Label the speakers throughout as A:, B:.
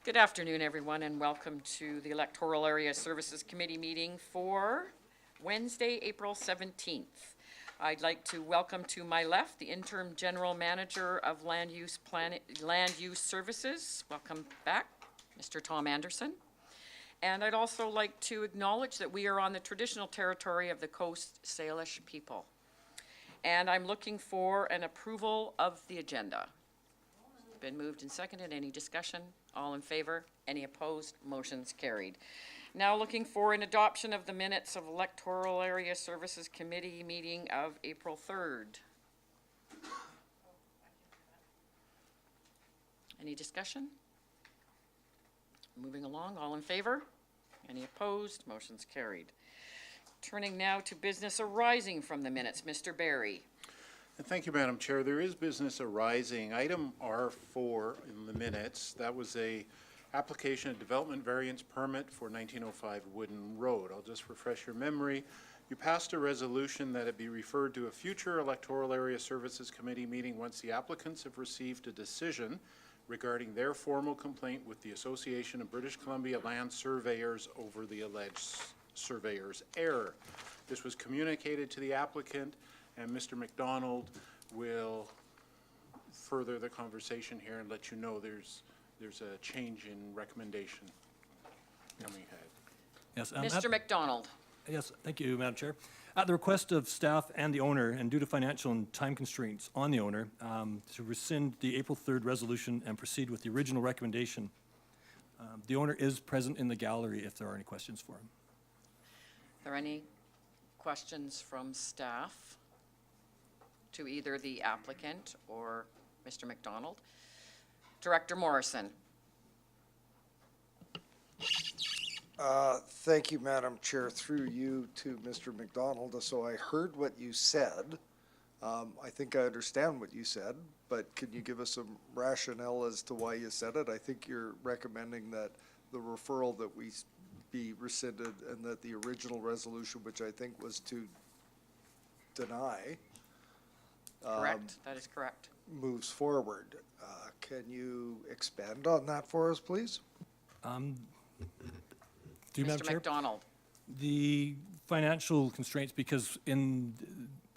A: Good afternoon, everyone, and welcome to the Electoral Area Services Committee meeting for Wednesday, April 17th. I'd like to welcome to my left the Interim General Manager of Land Use Services. Welcome back, Mr. Tom Anderson. And I'd also like to acknowledge that we are on the traditional territory of the Coast Salish people. And I'm looking for an approval of the agenda. Been moved and seconded. Any discussion? All in favor? Any opposed? Motion's carried. Now looking for an adoption of the minutes of Electoral Area Services Committee meeting of April 3rd. Any discussion? Moving along. All in favor? Any opposed? Motion's carried. Turning now to business arising from the minutes. Mr. Barry.
B: Thank you, Madam Chair. There is business arising. Item R4 in the minutes, that was a application of development variance permit for 1905 Wooden Road. I'll just refresh your memory. You passed a resolution that it be referred to a future Electoral Area Services Committee meeting once the applicants have received a decision regarding their formal complaint with the Association of British Columbia Land Surveyors over the alleged surveyor's error. This was communicated to the applicant, and Mr. McDonald will further the conversation here and let you know there's a change in recommendation coming ahead.
C: Yes,
A: Mr. McDonald.
C: Yes, thank you, Madam Chair. At the request of staff and the owner, and due to financial and time constraints on the owner, to rescind the April 3rd resolution and proceed with the original recommendation. The owner is present in the gallery if there are any questions for him.
A: Are there any questions from staff to either the applicant or Mr. McDonald? Director Morrison.
D: Thank you, Madam Chair. Through you to Mr. McDonald. So I heard what you said. I think I understand what you said, but can you give us some rationale as to why you said it? I think you're recommending that the referral that we be rescinded and that the original resolution, which I think was to deny,
A: Correct. That is correct.
D: moves forward. Can you expand on that for us, please?
C: Through Madam
A: Mr.
C: Chair,
A: McDonald.
C: the financial constraints, because in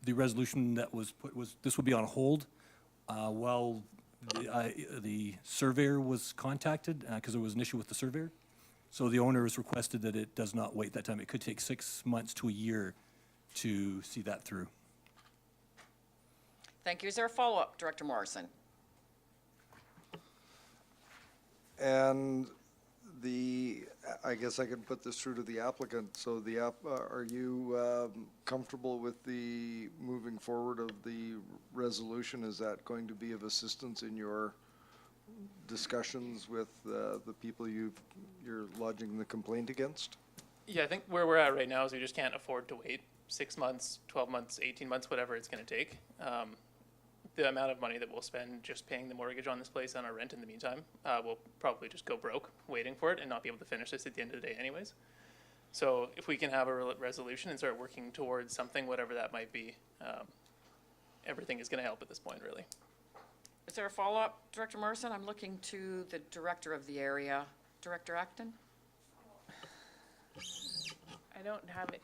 C: the resolution that was put, this would be on hold while the surveyor was contacted, because there was an issue with the surveyor. So the owner has requested that it does not wait that time. It could take 6 months to a year to see that through.
A: Thank you. Is there a follow-up, Director Morrison?
D: And I guess I can put this through to the applicant. So are you comfortable with the moving forward of the resolution? Is that going to be of assistance in your discussions with the people you're lodging the complaint against?
E: Yeah, I think where we're at right now is we just can't afford to wait 6 months, 12 months, 18 months, whatever it's going to take. The amount of money that we'll spend just paying the mortgage on this place and our rent in the meantime, we'll probably just go broke waiting for it and not be able to finish this at the end of the day anyways. So if we can have a resolution and start working towards something, whatever that might be, everything is going to help at this point, really.
A: Is there a follow-up, Director Morrison? I'm looking to the director of the area. Director Acton?
F: I don't have it.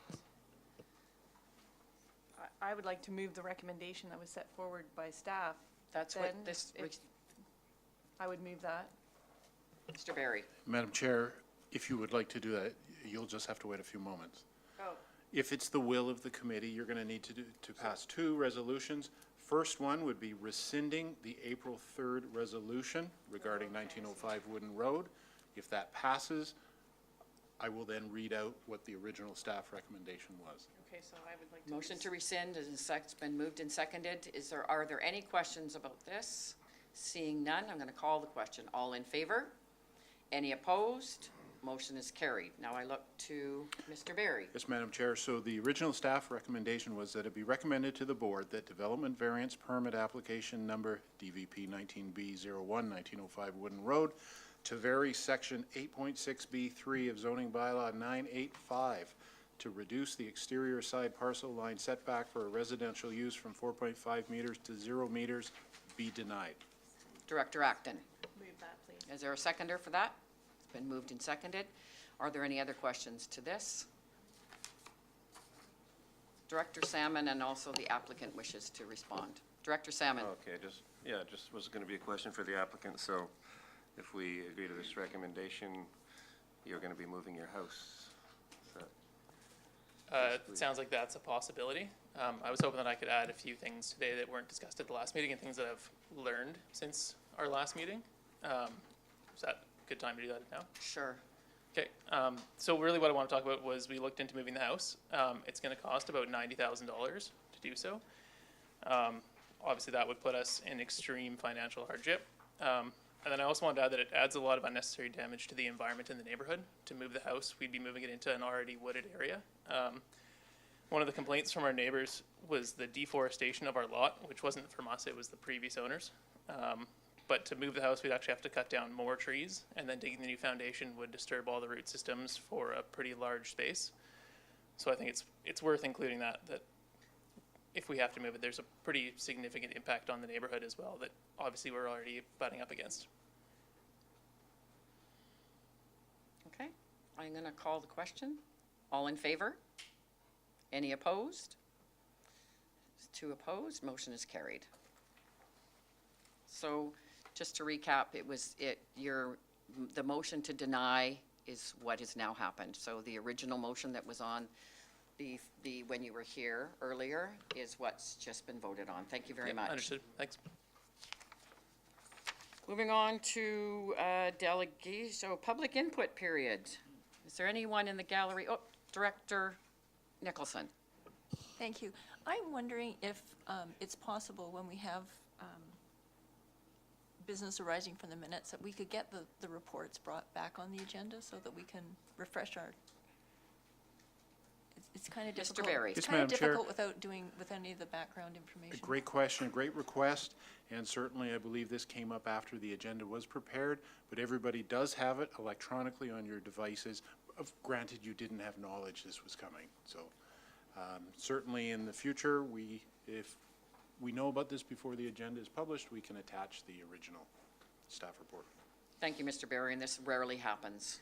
F: I would like to move the recommendation that was set forward by staff.
A: That's
F: Then
A: what this,
F: I would move that.
A: Mr. Barry.
B: Madam Chair, if you would like to do that, you'll just have to wait a few moments.
F: Oh.
B: If it's the will of the committee, you're going to need to pass two resolutions. First one would be rescinding the April 3rd resolution regarding 1905 Wooden Road. If that passes, I will then read out what the original staff recommendation was.
F: Okay, so I would like to.
A: Motion to rescind has been moved and seconded. Are there any questions about this? Seeing none, I'm going to call the question. All in favor? Any opposed? Motion is carried. Now I look to Mr. Barry.
B: Yes, Madam Chair. So the original staff recommendation was that it be recommended to the board that development variance permit application number DVP 19B01 1905 Wooden Road to vary section 8.6B3 of zoning bylaw 985 to reduce the exterior side parcel line setback for a residential use from 4.5 meters to 0 meters be denied.
A: Director Acton.
F: Move that, please.
A: Is there a seconder for that? Been moved and seconded. Are there any other questions to this? Director Salmon and also the applicant wishes to respond. Director Salmon.
G: Okay, just was going to be a question for the applicant. So if we agree to this recommendation, you're going to be moving your house. Is that
E: It sounds like that's a possibility. I was hoping that I could add a few things today that weren't discussed at the last meeting and things that I've learned since our last meeting. Is that a good time to do that now?
A: Sure.
E: Okay, so really what I want to talk about was we looked into moving the house. It's going to cost about $90,000 to do so. Obviously, that would put us in extreme financial hardship. And then I also wanted to add that it adds a lot of unnecessary damage to the environment in the neighborhood. To move the house, we'd be moving it into an already wooded area. One of the complaints from our neighbors was the deforestation of our lot, which wasn't from us, it was the previous owners. But to move the house, we'd actually have to cut down more trees, and then digging the new foundation would disturb all the root systems for a pretty large space. So I think it's worth including that if we have to move it, there's a pretty significant impact on the neighborhood as well that obviously we're already butting up against.
A: Okay, I'm going to call the question. All in favor? Any opposed? 2 opposed, motion is carried. So just to recap, the motion to deny is what has now happened. So the original motion that was on when you were here earlier is what's just been voted on. Thank you very
E: Yep,
A: much.
E: Understood, thanks.
A: Moving on to delegation, so public input period. Is there anyone in the gallery? Oh, Director Nicholson.
H: Thank you. I'm wondering if it's possible when we have business arising from the minutes that we could get the reports brought back on the agenda so that we can refresh our, it's kind of difficult.
A: Berry.
H: It's
B: Yes,
H: kind of
B: Madam Chair.
H: difficult with any of the background information.
B: A great question, a great request, and certainly I believe this came up after the agenda was prepared, but everybody does have it electronically on your devices. Granted, you didn't have knowledge this was coming, so certainly in the future, if we know about this before the agenda is published, we can attach the original staff report.
A: Thank you, Mr. Berry, and this rarely happens.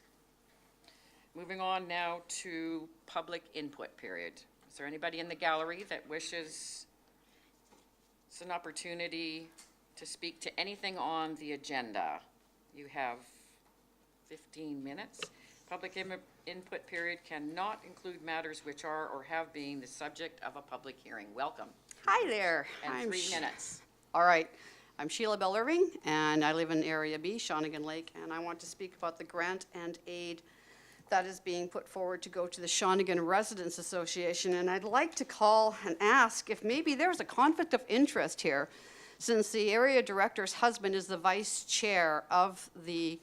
A: Moving on now to public input period. Is there anybody in the gallery that wishes, it's an opportunity to speak to anything on the agenda? You have 15 minutes. Public input period cannot include matters which are or have been the subject of a public hearing. Welcome.
I: Hi there.
A: And
I: I'm
A: 3 minutes.
I: All right. I'm Sheila Bell Irving, and I live in Area B, Shawnigan Lake, and I want to speak about the grant and aid that is being put forward to go to the Shawnigan Residents Association. And I'd like to call and ask if maybe there's a conflict of interest here, since the area director's husband is the vice chair of the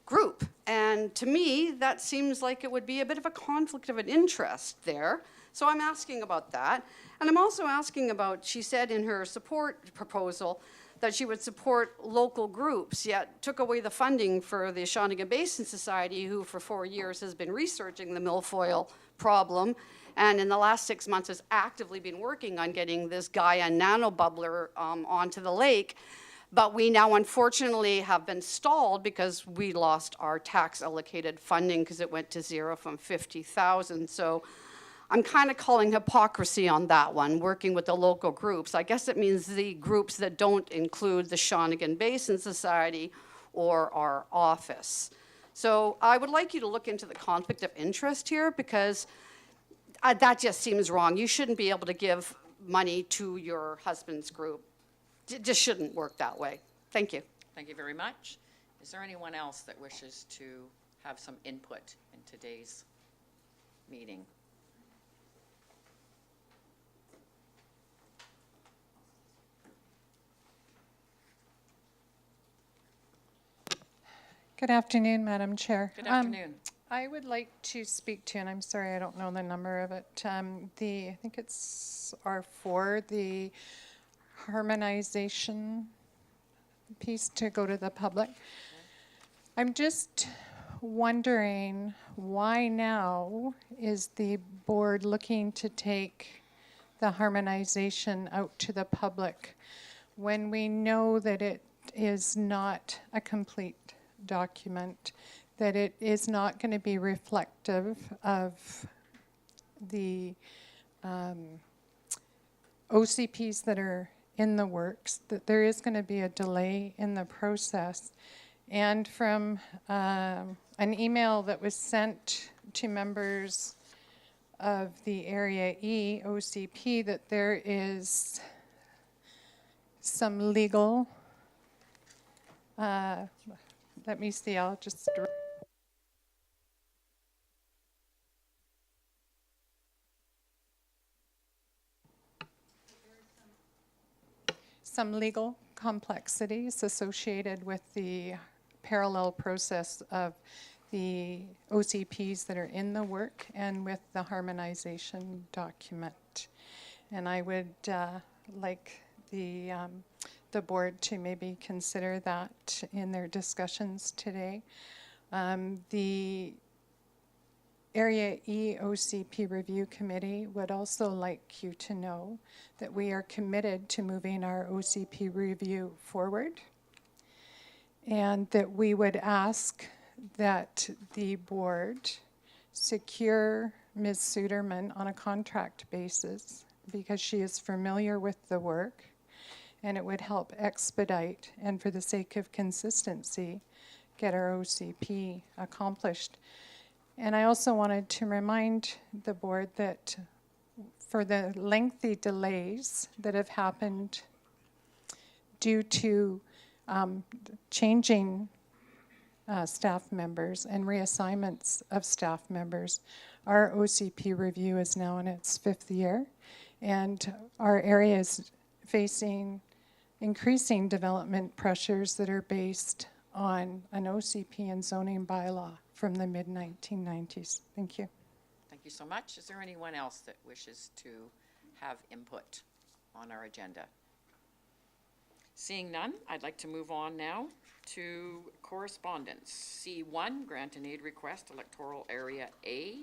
I: group. And to me, that seems like it would be a bit of a conflict of an interest there. So I'm asking about that. And I'm also asking about, she said in her support proposal that she would support local groups, yet took away the funding for the Shawnigan Basin Society, who for 4 years has been researching the milfoil problem, and in the last 6 months has actively been working on getting this Gaia nanobubbler onto the lake. But we now unfortunately have been stalled because we lost our tax allocated funding because it went to 0 from 50,000. So I'm kind of calling hypocrisy on that one, working with the local groups. I guess it means the groups that don't include the Shawnigan Basin Society or our office. So I would like you to look into the conflict of interest here, because that just seems wrong. You shouldn't be able to give money to your husband's group. It just shouldn't work that way. Thank you.
A: Thank you very much. Is there anyone else that wishes to have some input in today's meeting?
J: Good afternoon, Madam Chair.
A: Good afternoon.
J: I would like to speak to, and I'm sorry I don't know the number of it, I think it's R4, the harmonization piece to go to the public. I'm just wondering why now is the board looking to take the harmonization out to the public when we know that it is not a complete document, that it is not going to be reflective of the OCPs that are in the works, that there is going to be a delay in the process. And from an email that was sent to members of the Area E OCP, that there is some legal, let me see, I'll just. Some legal complexities associated with the parallel process of the OCPs that are in the work and with the harmonization document. And I would like the board to maybe consider that in their discussions today. The Area E OCP Review Committee would also like you to know that we are committed to moving our OCP review forward, and that we would ask that the board secure Ms. Suderman on a contract basis because she is familiar with the work, and it would help expedite and, for the sake of consistency, get our OCP accomplished. And I also wanted to remind the board that for the lengthy delays that have happened due to changing staff members and reassignments of staff members, our OCP review is now in its 5th year, and our area is facing increasing development pressures that are based on an OCP and zoning bylaw from the mid-1990s. Thank you.
A: Thank you so much. Is there anyone else that wishes to have input on our agenda? Seeing none, I'd like to move on now to correspondence. C1, grant and aid request, Electoral Area A,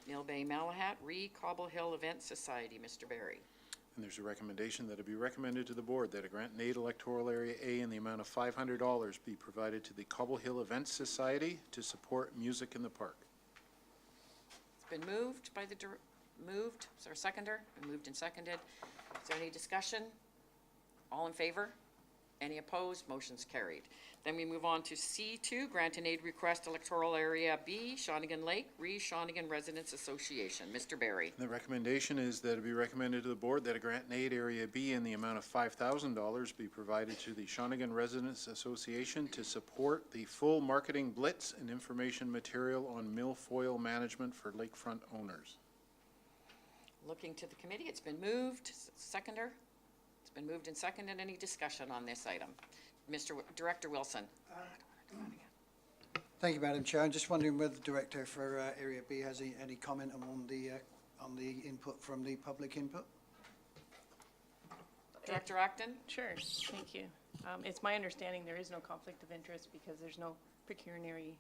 A: Mill Bay Malahat, Cobble Hill Event Society. Mr. Barry.
B: And there's a recommendation that it be recommended to the board that a grant and aid electoral area A in the amount of $500 be provided to the Cobble Hill Events Society to support music in the park.
A: It's been moved by the, moved, is there a seconder? Been moved and seconded. Is there any discussion? All in favor? Any opposed? Motion's carried. Then we move on to C2, grant and aid request, Electoral Area B, Shawnigan Lake, Shawnigan Residents Association. Mr. Barry.
B: The recommendation is that it be recommended to the board that a grant and aid area B in the amount of $5,000 be provided to the Shawnigan Residents Association to support the full marketing blitz and information material on milfoil management for lakefront owners.
A: Looking to the committee, it's been moved. Seconder? It's been moved and seconded. Any discussion on this item? Mr. Director Wilson.
K: Thank you, Madam Chair. I'm just wondering whether the Director for Area B has any comment on the input from the public input?
A: Director Acton?
F: Sure, thank you. It's my understanding there is no conflict of interest because there's no pecuniary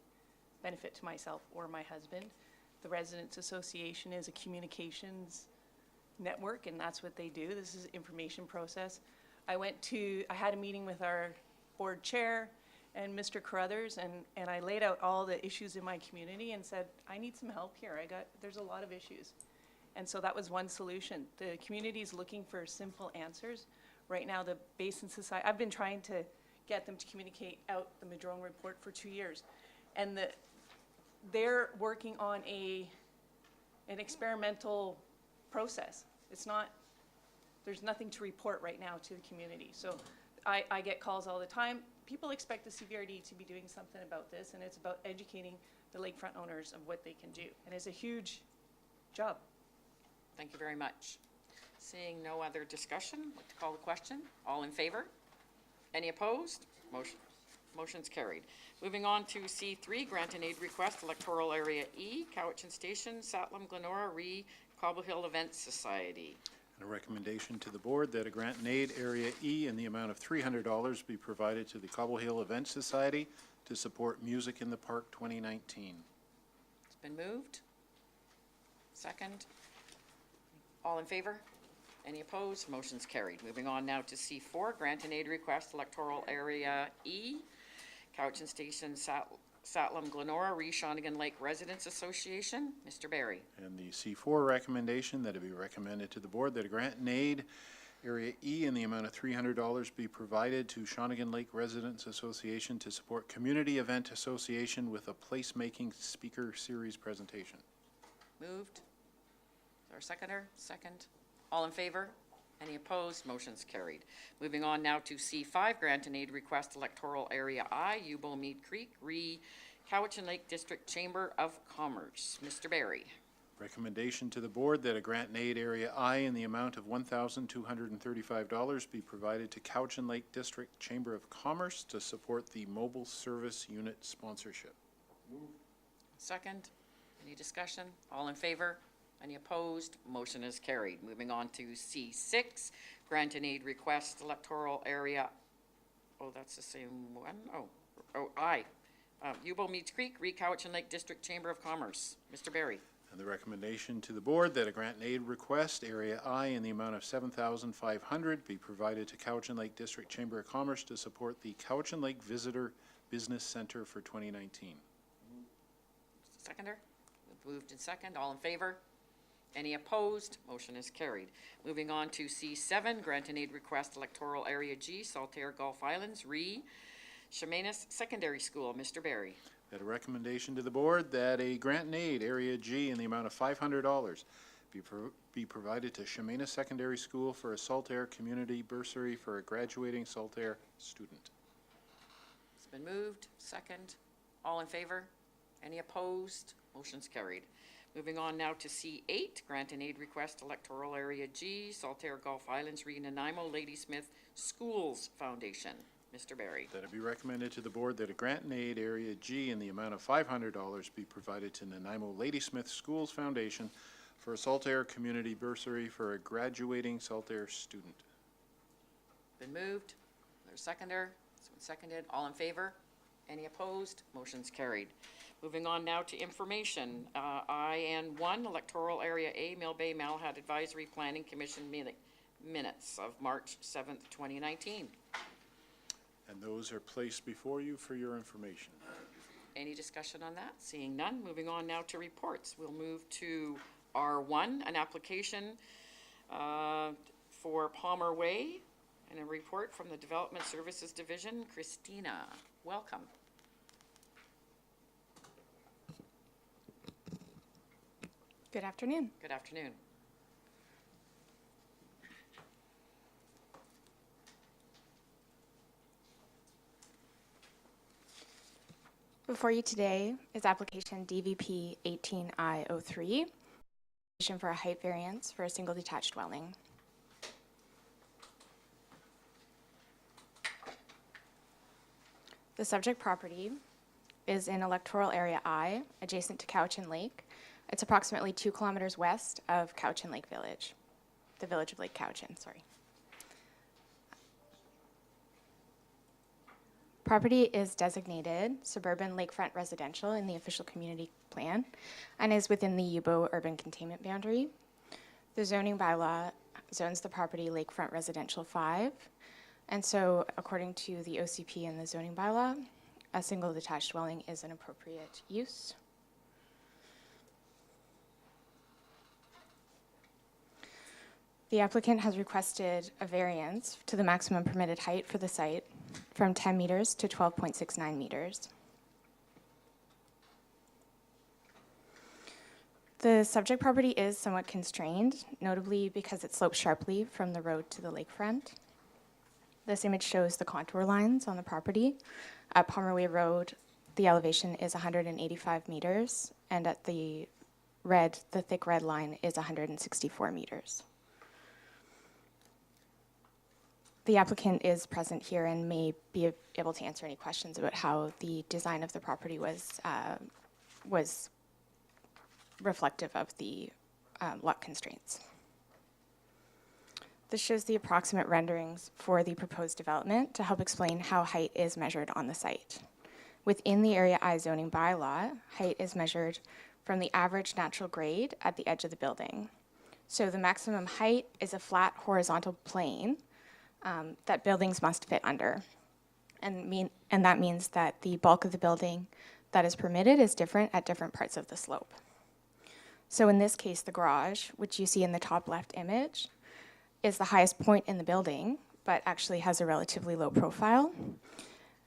F: benefit to myself or my husband. The Residents Association is a communications network, and that's what they do. This is an information process. I had a meeting with our board chair and Mr. Carruthers, and I laid out all the issues in my community and said, I need some help here. There's a lot of issues. And so that was one solution. The community is looking for simple answers. Right now, the Basin Society, I've been trying to get them to communicate out the Madrone report for 2 years. And they're working on an experimental process. There's nothing to report right now to the community. So I get calls all the time. People expect the CVRD to be doing something about this, and it's about educating the lakefront owners of what they can do. And it's a huge job.
A: Thank you very much. Seeing no other discussion, I'd like to call the question. All in favor? Any opposed? Motion's carried. Moving on to C3, grant and aid request, Electoral Area E, Cowichan Station, Satlam, Glenora, Cobble Hill Events Society.
B: And a recommendation to the board that a grant and aid area E in the amount of $300 be provided to the Cobble Hill Events Society to support Music in the Park 2019.
A: It's been moved. Second. All in favor? Any opposed? Motion's carried. Moving on now to C4, grant and aid request, Electoral Area E, Cowichan Station, Satlam Glenora Re Shawnigan Lake Residents Association. Mr. Barry.
B: And the C4 recommendation that it be recommended to the board that a grant and aid Area E in the amount of $300 be provided to Shawnigan Lake Residents Association to support Community Event Association with a placemaking speaker series presentation.
A: Moved. Is there a seconder? Second. All in favor? Any opposed? Motion's carried. Moving on now to C5, grant and aid request Electoral Area I, Ubel Mead Creek, Re Cowichan Lake District Chamber of Commerce. Mr. Barry.
B: Recommendation to the board that a grant and aid Area I in the amount of $1,235 be provided to Cowichan Lake District Chamber of Commerce to support the mobile service unit sponsorship.
A: Second. Any discussion? All in favor? Any opposed? Motion is carried. Moving on to C6, grant and aid request Electoral Area, oh, that's the same one? I. Ubel Meads Creek, Re Cowichan Lake District Chamber of Commerce. Mr. Barry.
B: And the recommendation to the board that a grant and aid request Area I in the amount of $7,500 be provided to Cowichan Lake District Chamber of Commerce to support the Cowichan Lake Visitor Business Center for 2019.
A: Seconder? Moved in second. All in favor? Any opposed? Motion is carried. Moving on to C7, grant and aid request Electoral Area G, Saltaire Gulf Islands, Re Chemainus Secondary School. Mr. Barry.
B: That a recommendation to the board that a grant and aid Area G in the amount of $500 be provided to Chemainus Secondary School for a Saltaire community bursary for a graduating Saltaire student.
A: It's been moved. Second. All in favor? Any opposed? Motion's carried. Moving on now to C8, grant and aid request Electoral Area G, Saltaire Gulf Islands, Re Nanaimo Ladysmith Schools Foundation. Mr. Barry.
B: That it be recommended to the board that a grant and aid Area G in the amount of $500 be provided to Nanaimo Ladysmith Schools Foundation for a Saltaire community bursary for a graduating Saltaire student.
A: Been moved. There's a seconder. It's been seconded. All in favor? Any opposed? Motion's carried. Moving on now to information. IN1, Electoral Area A, Mill Bay Malahat Advisory Planning Commission minutes of March 7th, 2019.
B: And those are placed before you for your information.
A: Any discussion on that? Seeing none. Moving on now to reports. We'll move to R1, an application for Palmer Way, and a report from the Development Services Division. Christina, welcome.
L: Good afternoon.
A: Good afternoon.
L: Before you today is application DVP 18I03, application for a height variance for a single detached dwelling. The subject property is in Electoral Area I, adjacent to Cowichan Lake. It's approximately 2 kilometers west of Cowichan Lake Village, the village of Lake Cowichan, sorry. Property is designated suburban lakefront residential in the official community plan and is within the Yubo urban containment boundary. The zoning bylaw zones the property lakefront residential 5, and so according to the OCP and the zoning bylaw, a single detached dwelling is an appropriate use. The applicant has requested a variance to the maximum permitted height for the site from 10 meters to 12.69 meters. The subject property is somewhat constrained, notably because it slopes sharply from the road to the lakefront. This image shows the contour lines on the property. At Palmer Way Road, the elevation is 185 meters, and at the thick red line is 164 meters. The applicant is present here and may be able to answer any questions about how the design of the property was reflective of the lot constraints. This shows the approximate renderings for the proposed development to help explain how height is measured on the site. Within the Area I zoning bylaw, height is measured from the average natural grade at the edge of the building. So the maximum height is a flat horizontal plane that buildings must fit under. And that means that the bulk of the building, that is permitted is different at different parts of the slope. So in this case, the garage, which you see in the top left image, is the highest point in the building, but actually has a relatively low profile.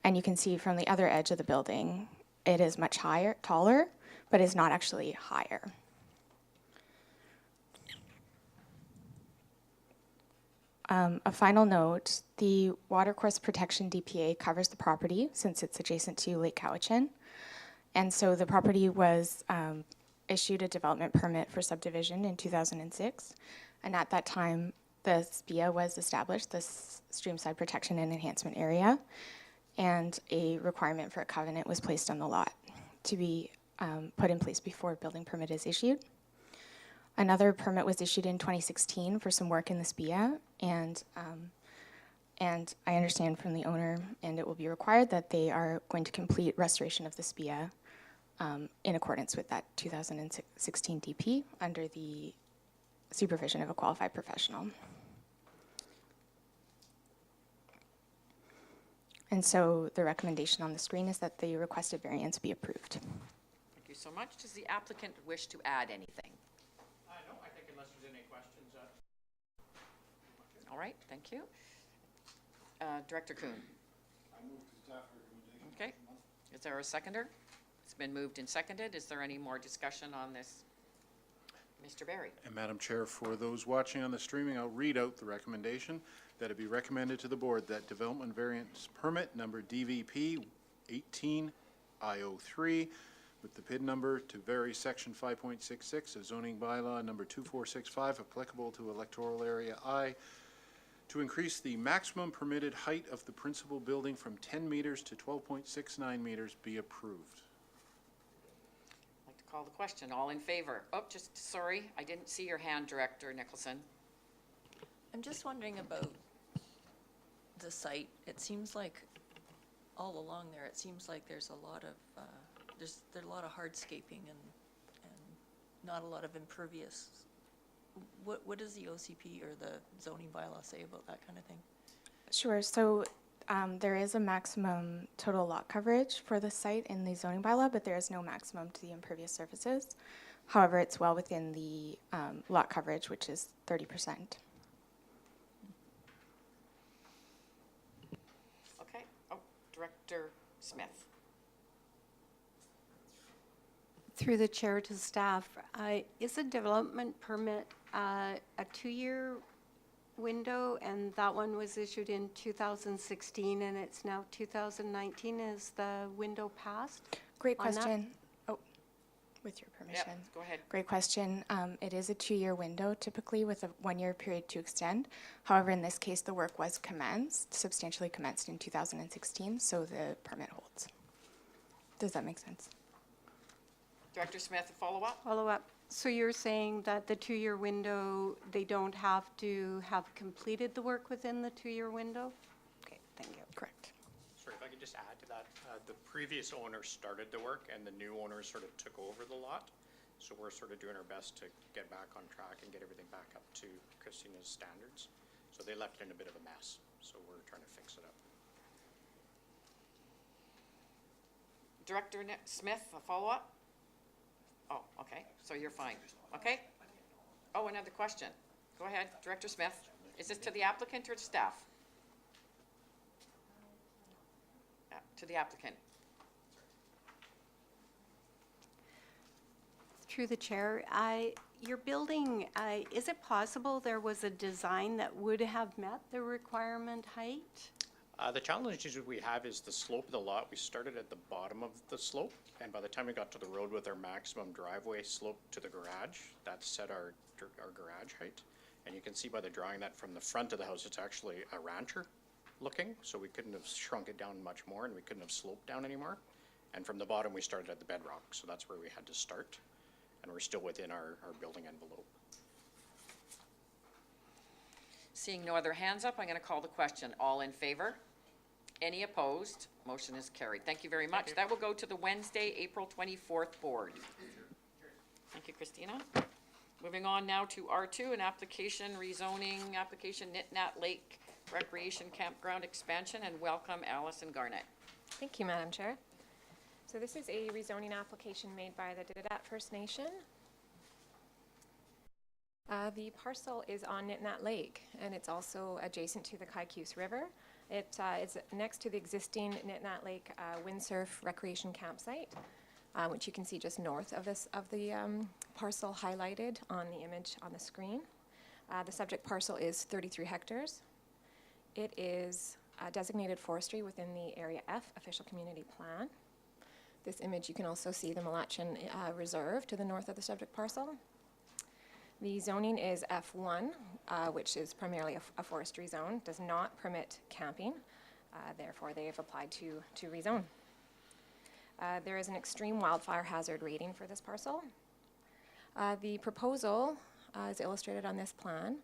L: And you can see from the other edge of the building, it is much higher, taller, but is not actually higher. A final note, the Watercourse Protection DPA covers the property since it's adjacent to Lake Cowichan. And so the property was issued a development permit for subdivision in 2006. And at that time, the SPIA was established, the Streamside Protection and Enhancement Area, and a requirement for a covenant was placed on the lot to be put in place before a building permit is issued. Another permit was issued in 2016 for some work in the SPIA, and I understand from the owner, and it will be required, that they are going to complete restoration of the SPIA in accordance with that 2016 DP under the supervision of a qualified professional. And so the recommendation on the screen is that the requested variance be approved.
A: Thank you so much. Does the applicant wish to add anything?
M: No, I think unless there's any questions.
A: All right, thank you. Director Kuhn.
B: I move to staff recommendation.
A: Okay. Is there a seconder? It's been moved and seconded. Is there any more discussion on this? Mr. Barry.
B: And Madam Chair, for those watching on the streaming, I'll read out the recommendation that it be recommended to the board that development variance permit number DVP 18I03 with the PID number to vary section 5.66 of zoning bylaw number 2465 applicable to electoral area I to increase the maximum permitted height of the principal building from 10 meters to 12.69 meters be approved.
A: I'd like to call the question. All in favor? Oh, just, sorry, I didn't see your hand, Director Nicholson.
H: I'm just wondering about the site. It seems like all along there, it seems like there's a lot of, there's a lot of hardscaping and not a lot of impervious. What does the OCP or the zoning bylaw say about that kind of thing?
L: Sure. So there is a maximum total lot coverage for the site in the zoning bylaw, but there is no maximum to the impervious surfaces. However, it's well within the lot coverage, which is 30%.
A: Okay. Oh, Director Smith.
N: Through the chair to staff, is a development permit a 2-year window, and that one was issued in 2016, and it's now 2019? Is the window passed?
L: Great
N: on that?
L: question. Oh, with your permission.
A: Yep, go ahead.
L: Great question. It is a 2-year window typically with a 1-year period to extend. However, in this case, the work was commenced, substantially commenced in 2016, so the permit holds. Does that make sense?
A: Director Smith, a follow-up?
N: Follow-up. So you're saying that the 2-year window, they don't have to have completed the work within the 2-year window? Okay, thank you.
L: Correct.
M: Sorry, if I could just add to that. The previous owner started the work and the new owner sort of took over the lot. So we're sort of doing our best to get back on track and get everything back up to Christina's standards. So they left it in a bit of a mess. So we're trying to fix it up.
A: Director Smith, a follow-up? Oh, okay, so you're fine. Okay? Oh, another question. Go ahead, Director Smith. Is this to the applicant or to staff? To the applicant.
N: Through the chair, your building, is it possible there was a design that would have met the requirement height?
M: The challenges we have is the slope of the lot. We started at the bottom of the slope, and by the time we got to the road with our maximum driveway slope to the garage, that set our garage height. And you can see by the drawing that from the front of the house, it's actually a rancher looking, so we couldn't have shrunk it down much more, and we couldn't have sloped down anymore. And from the bottom, we started at the bedrock, so that's where we had to start. And we're still within our building envelope.
A: Seeing no other hands up, I'm going to call the question. All in favor? Any opposed? Motion is carried. Thank you very much. That will go to the Wednesday, April 24th board. Thank you, Christina. Moving on now to R2, an application rezoning application, Nitnat Lake Recreation Campground expansion, and welcome Allison Garnett.
O: Thank you, Madam Chair. So So this is a rezoning application made by the Didadat First Nation. The parcel is on Nitnat Lake, and it's also adjacent to the Kaikous River. It is next to the existing Nitnat Lake windsurf recreation campsite, which you can see just north of the parcel highlighted on the image on the screen. The subject parcel is 33 hectares. It is designated forestry within the Area F official community plan. This image, you can also see the Malachian Reserve to the north of the subject parcel. The zoning is F1, which is primarily a forestry zone, does not permit camping. Therefore, they have applied to rezone. There is an extreme wildfire hazard rating for this parcel. The proposal is illustrated on this plan.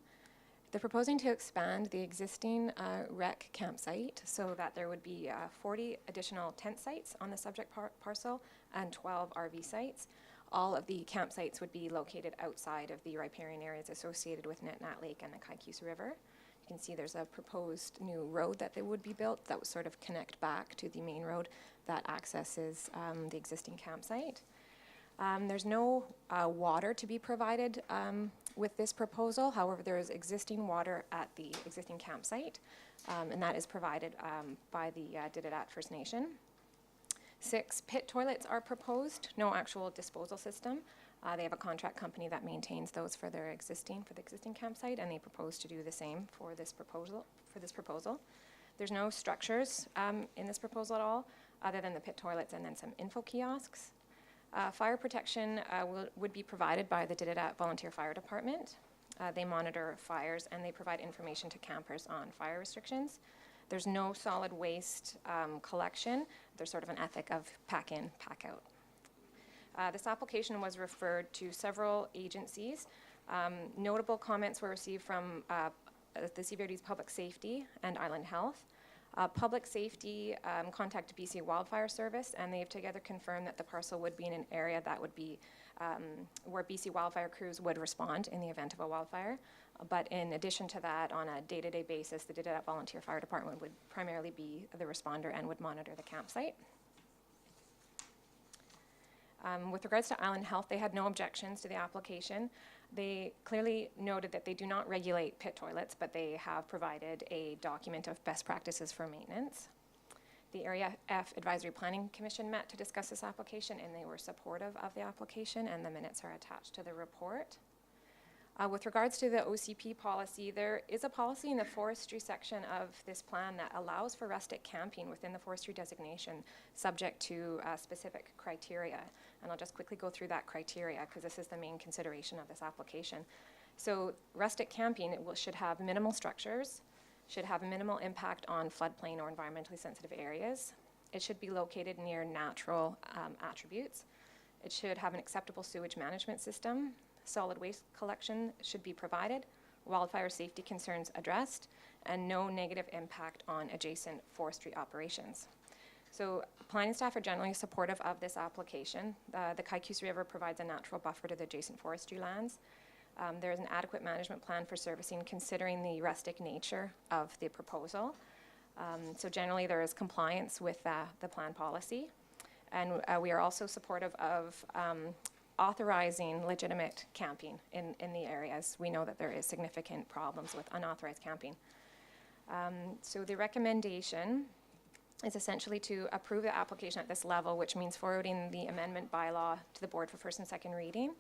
O: They're proposing to expand the existing rec campsite so that there would be 40 additional tent sites on the subject parcel and 12 RV sites. All of the campsites would be located outside of the riparian areas associated with Nitnat Lake and the Kaikous River. You can see there's a proposed new road that they would be built that would sort of connect back to the main road that accesses the existing campsite. There's no water to be provided with this proposal. However, there is existing water at the existing campsite, and that is provided by the Didadat First Nation. 6 pit toilets are proposed, no actual disposal system. They have a contract company that maintains those for the existing campsite, and they propose to do the same for this proposal. There's no structures in this proposal at all, other than the pit toilets and then some info kiosks. Fire protection would be provided by the Didadat Volunteer Fire Department. They monitor fires and they provide information to campers on fire restrictions. There's no solid waste collection. There's sort of an ethic of pack in, pack out. This application was referred to several agencies. Notable comments were received from the CVRD's Public Safety and Island Health. Public Safety contacted BC Wildfire Service, and they have together confirmed that the parcel would be in an area that would be where BC wildfire crews would respond in the event of a wildfire. But in addition to that, on a day-to-day basis, the Didadat Volunteer Fire Department would primarily be the responder and would monitor the campsite. With regards to Island Health, they had no objections to the application. They clearly noted that they do not regulate pit toilets, but they have provided a document of best practices for maintenance. The Area F Advisory Planning Commission met to discuss this application, and they were supportive of the application, and the minutes are attached to the report. With regards to the OCP policy, there is a policy in the forestry section of this plan that allows for rustic camping within the forestry designation, subject to specific criteria. And I'll just quickly go through that criteria because this is the main consideration of this application. So rustic camping should have minimal structures, should have minimal impact on floodplain or environmentally sensitive areas. It should be located near natural attributes. It should have an acceptable sewage management system. Solid waste collection should be provided, wildfire safety concerns addressed, and no negative impact on adjacent forestry operations. So planning staff are generally supportive of this application. The Kaikous River provides a natural buffer to the adjacent forestry lands. There is an adequate management plan for servicing considering the rustic nature of the proposal. So generally there is compliance with the plan policy. And we are also supportive of authorizing legitimate camping in the areas. We know that there is significant problems with unauthorized camping. So the recommendation is essentially to approve the application at this level, which means forwarding the amendment bylaw to the board for first and second reading.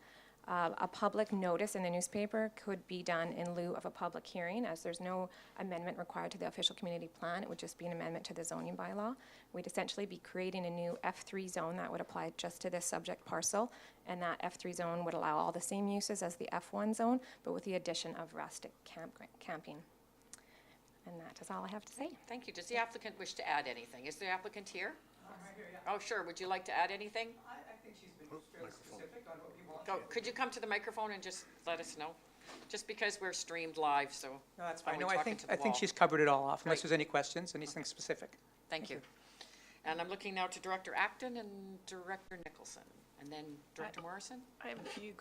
O: A public notice in the newspaper could be done in lieu of a public hearing, as there's no amendment required to the official community plan. It would just be an amendment to the zoning bylaw. We'd essentially be creating a new F3 zone that would apply just to this subject parcel, and that F3 zone would allow all the same uses as the F1 zone, but with the addition of rustic camping. And that is all I have to say.
A: Thank you. Does the applicant wish to add anything? Is the applicant here?
K: Right here, yeah.
A: Oh, sure. Would you like to add anything?
K: I think she's been fairly specific on what we want.
A: Could you come to the microphone and just let us know? Just because we're streamed live, so.
P: No, that's
A: are
P: fine.
A: we
P: No, I
A: talking
P: think,
A: to the
P: I think
A: wall?
P: she's covered it all off, unless
A: Great.
P: there's any questions, anything specific.
A: Thank you. And I'm looking now to Director Acton and Director Nicholson, and then Director Morrison.
F: I have a few.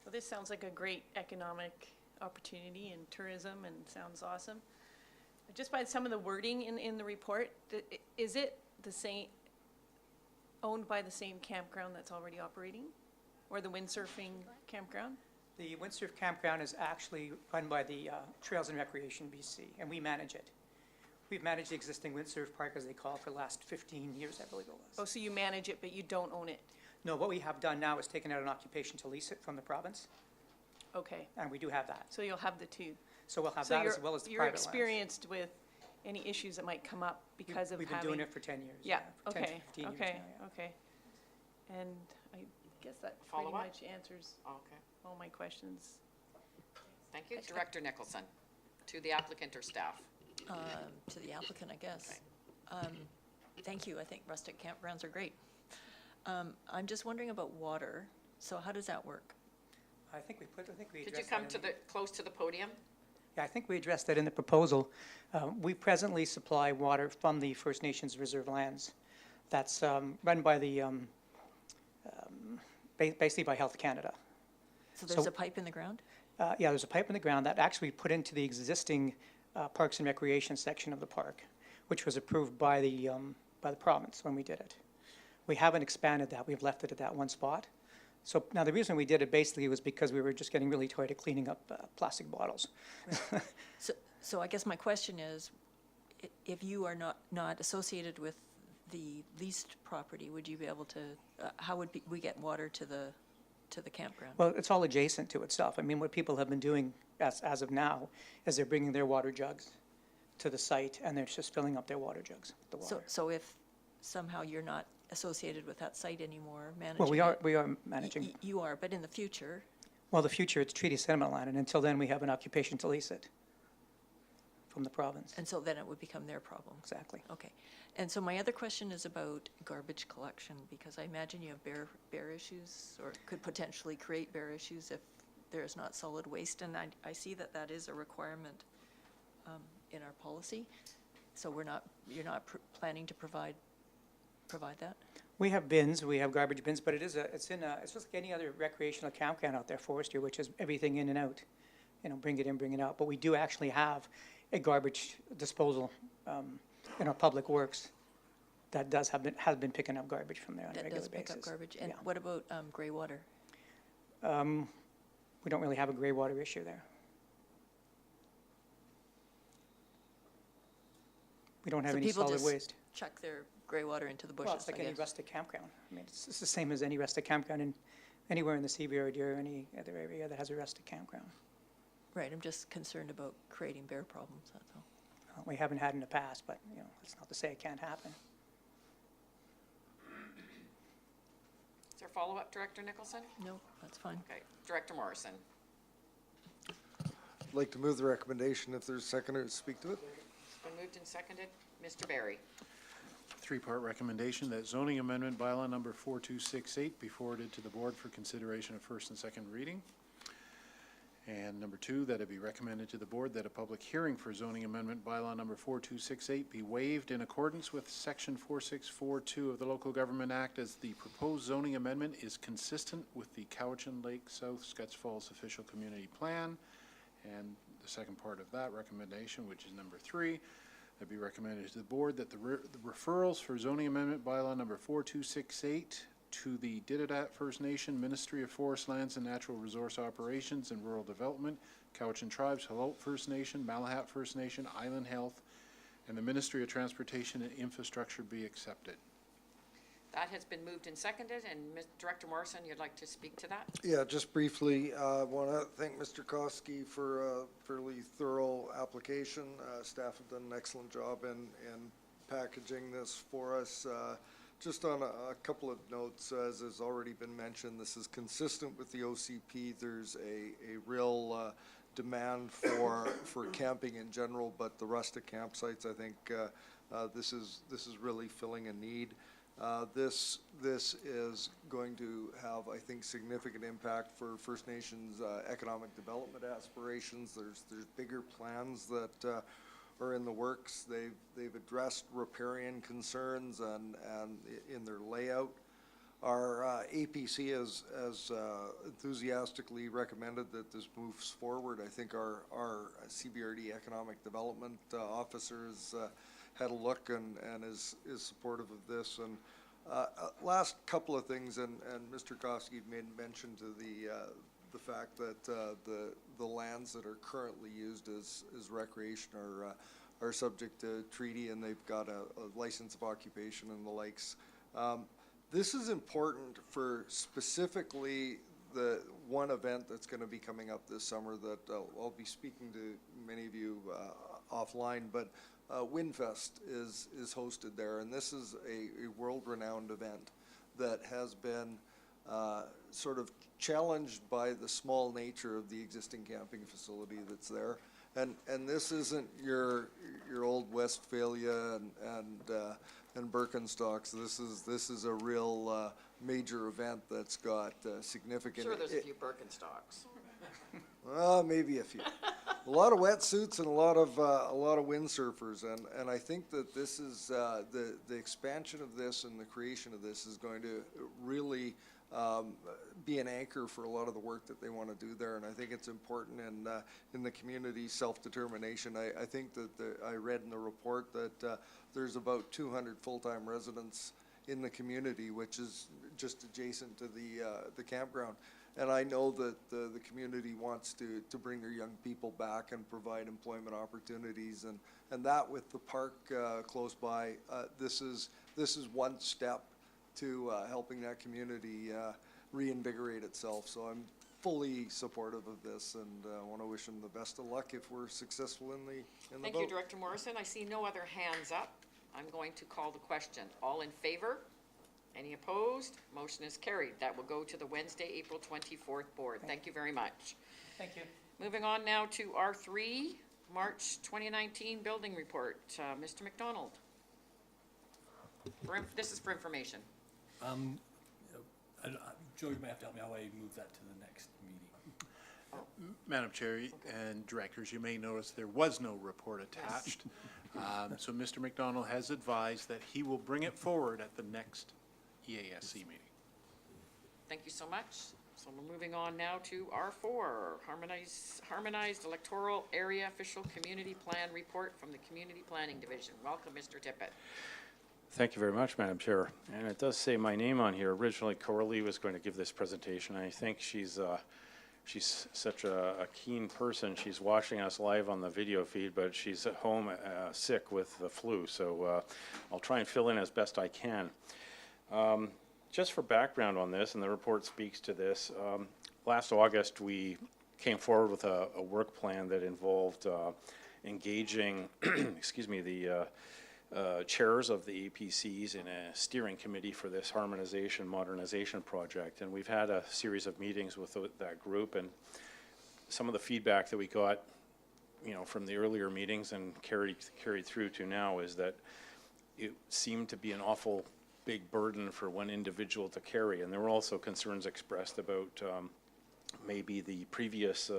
F: So this sounds like a great economic opportunity in tourism and sounds awesome. Just by some of the wording in the report, is it the same, owned by the same campground that's already operating? Or the windsurfing campground?
P: The windsurf campground is actually run by the Trails and Recreation BC, and we manage it. We've managed the existing windsurf park, as they call it, for the last 15 years, I believe it was.
F: Oh, so you manage it, but you don't own it?
P: No, what we have done now is taken out an occupation to lease it from the province,
F: Okay,
P: and we do have that.
F: so you'll have the two.
P: So we'll have
F: So
P: that as
F: you're-
P: well as the
F: You're
P: private lands.
F: experienced with any issues that might come up because of
P: We've
F: having?
P: been doing it for 10 years.
F: Yeah,
P: for 10 to
F: okay,
P: 15 years
F: okay,
P: now, yeah.
F: okay. And I guess that
A: Follow
F: pretty
A: up?
F: much answers
A: Okay.
F: all my questions.
A: Thank you. Director Nicholson, to the applicant or staff.
H: To the applicant, I guess. Thank you. I think rustic campgrounds are great. I'm just wondering about water. So how does that work?
P: I think we
A: Could you
P: addressed
A: come
P: that
A: to
P: in
A: the, close to the podium?
P: Yeah, I think we addressed that in the proposal. We presently supply water from the First Nations reserve lands. That's run by the, basically by Health Canada.
H: So there's
P: So-
H: a pipe in the ground?
P: Yeah, there's a pipe in the ground that actually put into the existing Parks and Recreation section of the park, which was approved by the province when we did it. We haven't expanded that. We've left it at that one spot. So now the reason we did it basically was because we were just getting really tired of cleaning up plastic bottles.
H: So I guess my question is, if you are not associated with the leased property, would you be able to, how would we get water to the campground?
P: Well, it's all adjacent to itself. I mean, what people have been doing as of now is they're bringing their water jugs to the site and they're just filling up their water jugs with the water.
H: So if somehow you're not associated with that site anymore, managing
P: Well,
H: it-
P: we are managing.
H: You are, but in the future,
P: Well, the future, it's treaty sediment land, and until then, we have an occupation to lease it from the province.
H: and so then it would become their problem.
P: Exactly.
H: Okay. And so my other question is about garbage collection, because I imagine you have bear issues, or could potentially create bear issues if there's not solid waste. And I see that that is a requirement in our policy. So you're not planning to provide that?
P: We have bins, we have garbage bins, but it's just like any other recreational campground out there, forestry, which is everything in and out. You know, bring it in, bring it out. But we do actually have a garbage disposal in our public works that has been picking up garbage from there on a
H: That
P: regular
H: does
P: basis.
H: pick up garbage. And
P: Yeah.
H: what about gray water?
P: We don't really have a gray water issue there. We don't have
H: So
P: any
H: people
P: solid
H: just
P: waste.
H: chuck their gray water into the
P: Well,
H: bushes,
P: it's like
H: I
P: any
H: guess?
P: rustic campground. I mean, it's the same as any rustic campground anywhere in the CBRD or any other area that has a rustic campground.
H: Right, I'm just concerned about creating bear problems, that's all.
P: We haven't had in the past, but, you know, that's not to say it can't happen.
A: Is there follow-up, Director Nicholson?
H: No, that's fine.
A: Okay. Director Morrison.
D: I'd like to move the recommendation if there's a seconder to speak to it.
A: It's been moved and seconded. Mr. Barry.
B: Three-part recommendation that zoning amendment bylaw number 4268 be forwarded to the board for consideration of first and second reading. And number two, that it be recommended to the board that a public hearing for zoning amendment bylaw number 4268 be waived in accordance with section 4642 of the Local Government Act, as the proposed zoning amendment is consistent with the Cowichan Lake South Scotts Falls Official Community Plan. And the second part of that recommendation, which is number three, that be recommended to the board that the referrals for zoning amendment bylaw number 4268 to the Dididat First Nation, Ministry of Forest Lands and Natural Resource Operations and Rural Development, Cowichan Tribes, Halot First Nation, Malahat First Nation, Island Health, and the Ministry of Transportation and Infrastructure be accepted.
A: That has been moved and seconded, and Director Morrison, you'd like to speak to that?
D: Yeah, just briefly, I want to thank Mr. Koski for a fairly thorough application. Staff have done an excellent job in packaging this for us. Just on a couple of notes, as has already been mentioned, this is consistent with the OCP. There's a real demand for camping in general, but the rustic campsites, I think this is really filling a need. This is going to have, I think, significant impact for First Nations economic development aspirations. There's bigger plans that are in the works. They've addressed riparian concerns and in their layout. Our APC has enthusiastically recommended that this moves forward. I think our CBRD economic development officers had a look and is supportive of this. And Last couple of things, and Mr. Kofsky made mention to the fact that the lands that are currently used as recreation are subject to treaty, and they've got a license of occupation and the likes. This is important for specifically the one event that's going to be coming up this summer that I'll be speaking to many of you offline, but Windfest is hosted there, and this is a world-renowned event that has been sort of challenged by the small nature of the existing camping facility that's there. And this isn't your old Westphalia and Birkenstocks. This is a real major event that's got significant.
A: Sure, there's a few Birkenstocks.
D: Well, maybe a few. A lot of wetsuits and a lot of windsurfers, and I think that this is the expansion of this and the creation of this is going to really be an anchor for a lot of the work that they want to do there, and I think it's important in the community self-determination. I think that I read in the report that there's about 200 full-time residents in the community, which is just adjacent to the campground. And I know that the community wants to bring their young people back and provide employment opportunities, and that with the park close by, this is one step to helping that community reinvigorate itself. So I'm fully supportive of this, and I want to wish them the best of luck if we're successful in the vote.
A: Thank you, Director Morrison. I see no other hands up. I'm going to call the question. All in favor? Any opposed? Motion is carried. That will go to the Wednesday, April 24th board. Thank you very much.
P: Thank you.
A: Moving on now to R3, March 2019 Building Report. Mr. McDonald. This is for information.
C: Joe, you may have to help me how I move that to the next meeting.
B: Madam Chair and Directors, you may notice there was no report attached. So Mr. McDonald has advised that he will bring it forward at the next EASC meeting.
A: Thank you so much. So we're moving on now to R4, Harmonized Electoral Area Official Community Plan Report from the Community Planning Division. Welcome, Mr. Tippett.
Q: Thank you very much, Madam Chair. And it does say my name on here. Originally, Coralie was going to give this presentation. I think she's such a keen person. She's watching us live on the video feed, but she's at home sick with the flu. So I'll try and fill in as best I can. Just for background on this, and the report speaks to this, last August we came forward with a work plan that involved engaging, excuse me, the chairs of the APCs in a steering committee for this harmonization modernization project. And we've had a series of meetings with that group, and some of the feedback that we got, from the earlier meetings and carried through to now is that it seemed to be an awful big burden for one individual to carry. And there were also concerns expressed about maybe the previous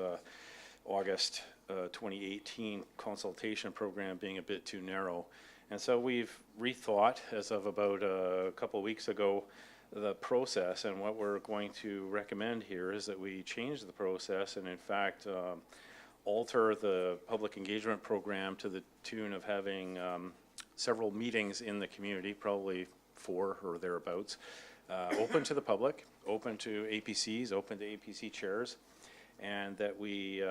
Q: August 2018 consultation program being a bit too narrow. And so we've rethought, as of about a couple of weeks ago, the process, and what we're going to recommend here is that we change the process and in fact alter the public engagement program to the tune of having several meetings in the community, probably 4 or thereabouts, open to the public, open to APCs, open to APC chairs, and that we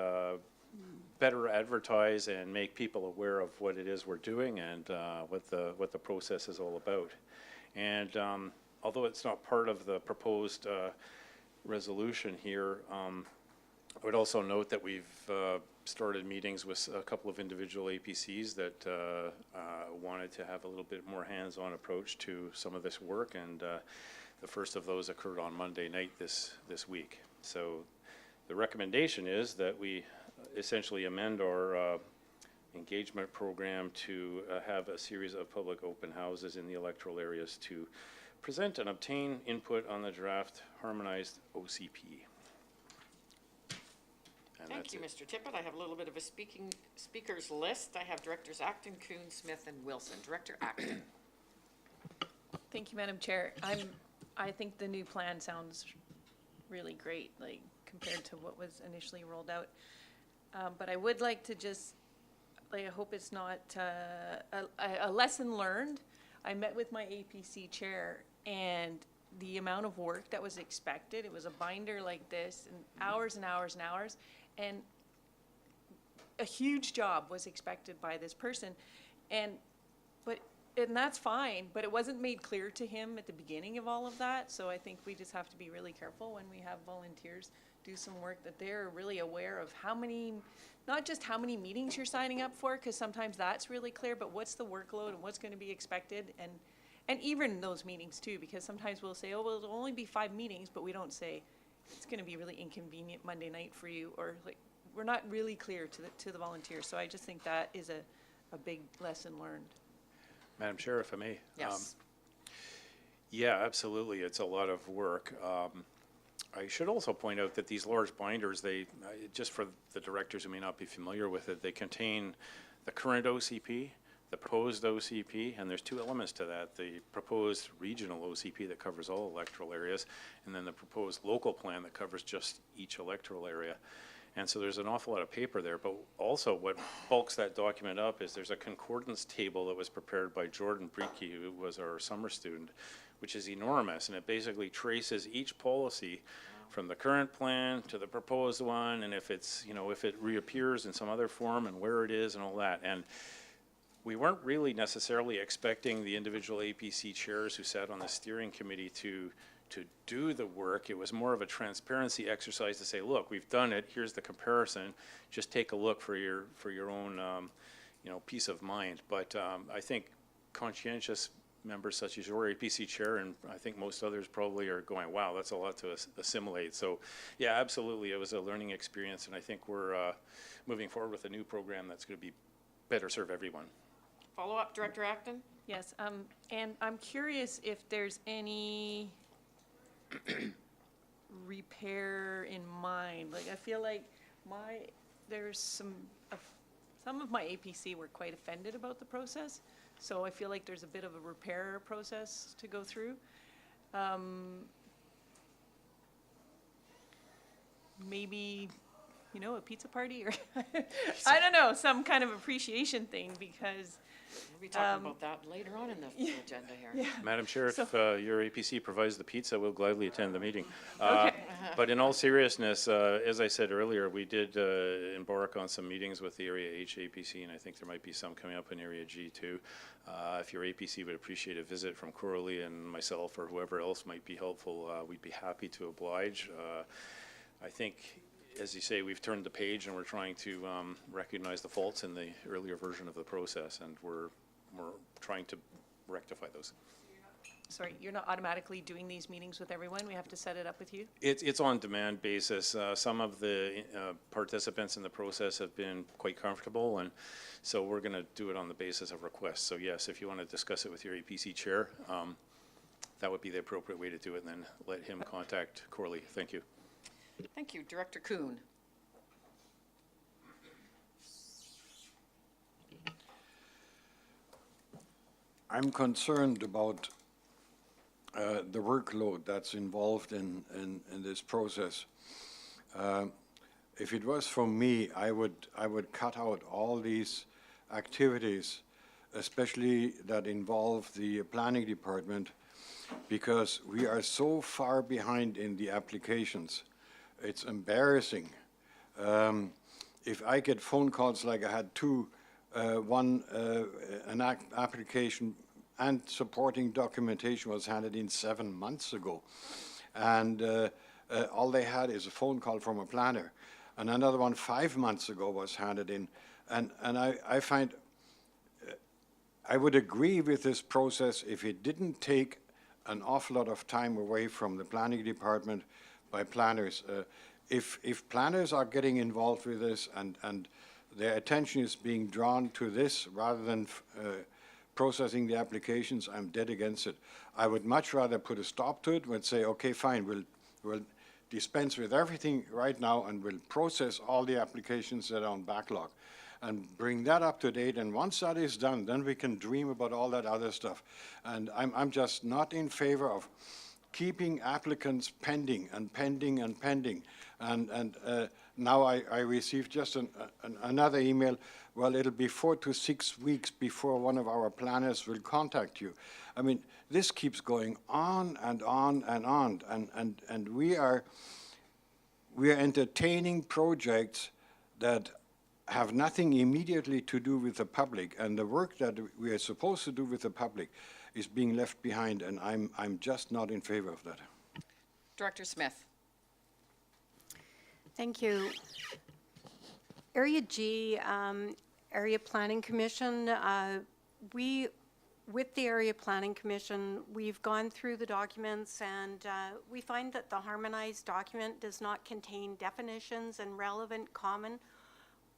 Q: better advertise and make people aware of what it is we're doing and what the process is all about. And although it's not part of the proposed resolution here, I would also note that we've started meetings with a couple of individual APCs that wanted to have a little bit more hands-on approach to some of this work, and the first of those occurred on Monday night this week. So the recommendation is that we essentially amend our engagement program to have a series of public open houses in the electoral areas to present and obtain input on the draft harmonized OCP. And
A: Thank you, Mr. Tippett. I have a little bit of a speakers list. I have Directors Acton, Kuhn, Smith, and Wilson. Director Acton.
F: Thank you, Madam Chair. I think the new plan sounds really great, like compared to what was initially rolled out. But I would like to just, I hope it's not a lesson learned. I met with my APC chair And the amount of work that was expected, it was a binder like this, and hours and hours and hours, and a huge job was expected by this person. And that's fine, but it wasn't made clear to him at the beginning of all of that. So I think we just have to be really careful when we have volunteers do some work, that they're really aware of how many, not just how many meetings you're signing up for, because sometimes that's really clear, but what's the workload and what's going to be expected, and even those meetings too, because sometimes we'll say, oh, well, it'll only be 5 meetings, but we don't say it's going to be really inconvenient Monday night for you, or like, we're not really clear to the volunteers. So I just think that is a big lesson learned.
Q: Madam Chair, if I may.
A: Yes.
Q: Yeah, absolutely. It's a lot of work. I should also point out that these large binders, just for the directors who may not be familiar with it, they contain the current OCP, the proposed OCP, and there's 2 elements to that: the proposed regional OCP that covers all electoral areas, and then the proposed local plan that covers just each electoral area. And so there's an awful lot of paper there, but also what bulks that document up is there's a concordance table that was prepared by Jordan Breeke, who was our summer student, which is enormous, and it basically traces each policy from the current plan to the proposed one, and if it's, if it reappears in some other form and where it is and all that. And we weren't really necessarily expecting the individual APC chairs who sat on the steering committee to do the work. It was more of a transparency exercise to say, look, we've done it, here's the comparison, just take a look for your own peace of mind. But I think conscientious members such as your APC chair, and I think most others probably, are going, wow, that's a lot to assimilate. So yeah, absolutely, it was a learning experience, and I think we're moving forward with a new program that's going to be better serve everyone.
A: Follow up, Director Acton?
F: Yes, and I'm curious if there's any repair in mind. Like, I feel like there's some of my APC were quite offended about the process, so I feel like there's a bit of a repair process to go through. Maybe, a pizza party, or I don't know, some kind of appreciation thing, because
A: We'll be talking about that later on in the agenda here.
F: yeah.
Q: Madam Chair, if your APC provides the pizza, we'll gladly attend the meeting.
F: Okay.
Q: But in all seriousness, as I said earlier, we did embark on some meetings with the Area H APC, and I think there might be some coming up in Area G too. If your APC would appreciate a visit from Coralie and myself, or whoever else might be helpful, we'd be happy to oblige. I think, as you say, we've turned the page and we're trying to recognize the faults in the earlier version of the process, and we're trying to rectify those.
F: Sorry, you're not automatically doing these meetings with everyone? We have to set it up with you?
Q: It's on demand basis. Some of the participants in the process have been quite comfortable, and so we're going to do it on the basis of requests. So yes, if you want to discuss it with your APC chair, that would be the appropriate way to do it, and then let him contact Coralie. Thank you.
A: Thank you. Director Kuhn?
R: I'm concerned about the workload that's involved in this process. If it was from me, I would cut out all these activities, especially that involve the planning department, because we are so far behind in the applications. It's embarrassing. If I get phone calls like I had two, an application and supporting documentation was handed in 7 months ago, and all they had is a phone call from a planner, and another one 5 months ago was handed in, and I find I would agree with this process if it didn't take an awful lot of time away from the planning department by planners. If planners are getting involved with this and their attention is being drawn to this rather than processing the applications, I'm dead against it. I would much rather put a stop to it and say, okay, fine, we'll dispense with everything right now and we'll process all the applications that are on backlog and bring that up to date. And once that is done, then we can dream about all that other stuff. And I'm just not in favor of keeping applicants pending and pending and pending. And now I received just another email well, it'll be 4 to 6 weeks before one of our planners will contact you. I mean, this keeps going on and on and on, and we are entertaining projects that have nothing immediately to do with the public, and the work that we are supposed to do with the public is being left behind, and I'm just not in favor of that.
A: Director Smith.
N: Thank you. Area G, Area Planning Commission, with the Area Planning Commission, we've gone through the documents, and we find that the harmonized document does not contain definitions and relevant common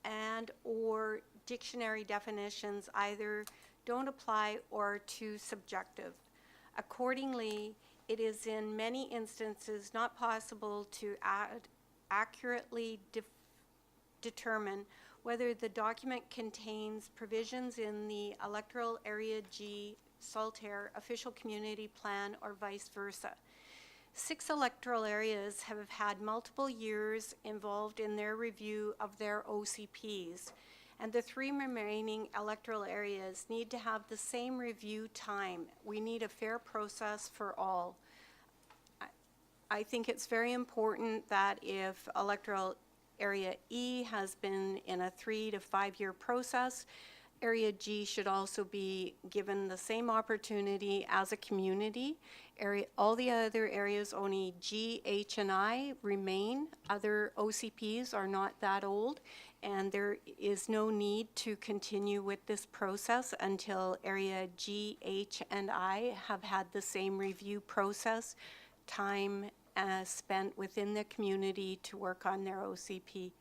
N: and or dictionary definitions either don't apply or are too subjective. Accordingly, it is in many instances not possible to accurately determine whether the document contains provisions in the Electoral Area G Saltaire official community plan or vice versa. 6 electoral areas have had multiple years involved in their review of their OCPs, and the 3 remaining electoral areas need to have the same review time. We need a fair process for all. I think it's very important that if electoral Area E has been in a 3 to 5 year process, Area G should also be given the same opportunity as a community. All the other areas, only G, H, and I remain. Other OCPs are not that old, and there is no need to continue with this process until Area G, H, and I have had the same review process, time spent within the community to work on their OCP.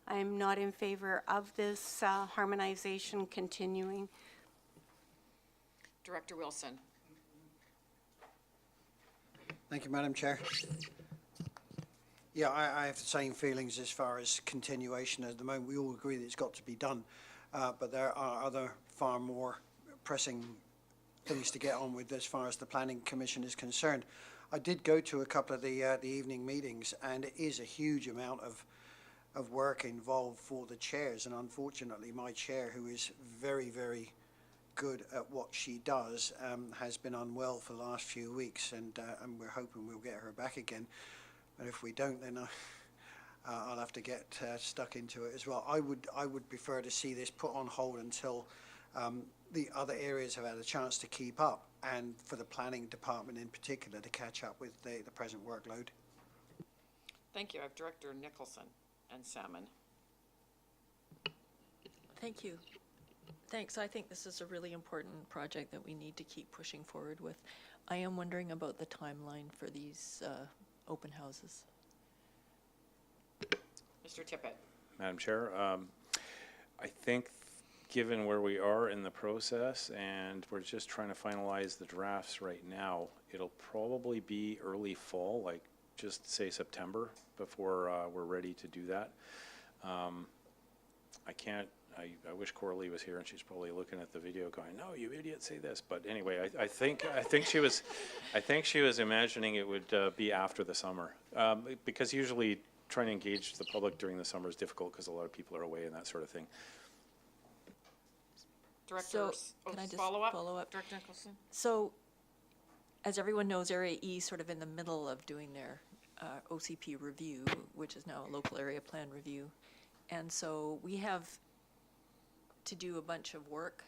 N: I'm not in favor of this harmonization continuing.
A: Director Wilson.
K: Thank you, Madam Chair. Yeah, I have the same feelings as far as continuation. At the moment, we all agree that it's got to be done, but there are other far more pressing things to get on with as far as the Planning Commission is concerned. I did go to a couple of the evening meetings, and it is a huge amount of work involved for the chairs, and unfortunately my chair, who is very, very good at what she does, has been unwell for the last few weeks, and we're hoping we'll get her back again. But if we don't, then I'll have to get stuck into it as well. I would prefer to see this put on hold until the other areas have had a chance to keep up, and for the planning department in particular to catch up with the present workload.
A: Thank you. I have Director Nicholson and Salmon.
H: Thank you. Thanks. I think this is a really important project that we need to keep pushing forward with. I am wondering about the timeline for these open houses.
A: Mr. Tippett.
Q: Madam Chair, I think given where we are in the process and we're just trying to finalize the drafts right now, it'll probably be early fall, like just say September, before we're ready to do that. I wish Coralie was here, and she's probably looking at the video going, "No, you idiot, say this." But anyway, I think she was imagining it would be after the summer, because usually trying to engage the public during the summer is difficult because a lot of people are away and that sort of thing.
A: Director,
H: can I just
A: follow up?
H: Director
A: Nicholson.
H: So, as everyone knows, Area E is sort of in the middle of doing their OCP review, which is now a local area plan review. And so we have to do a bunch of work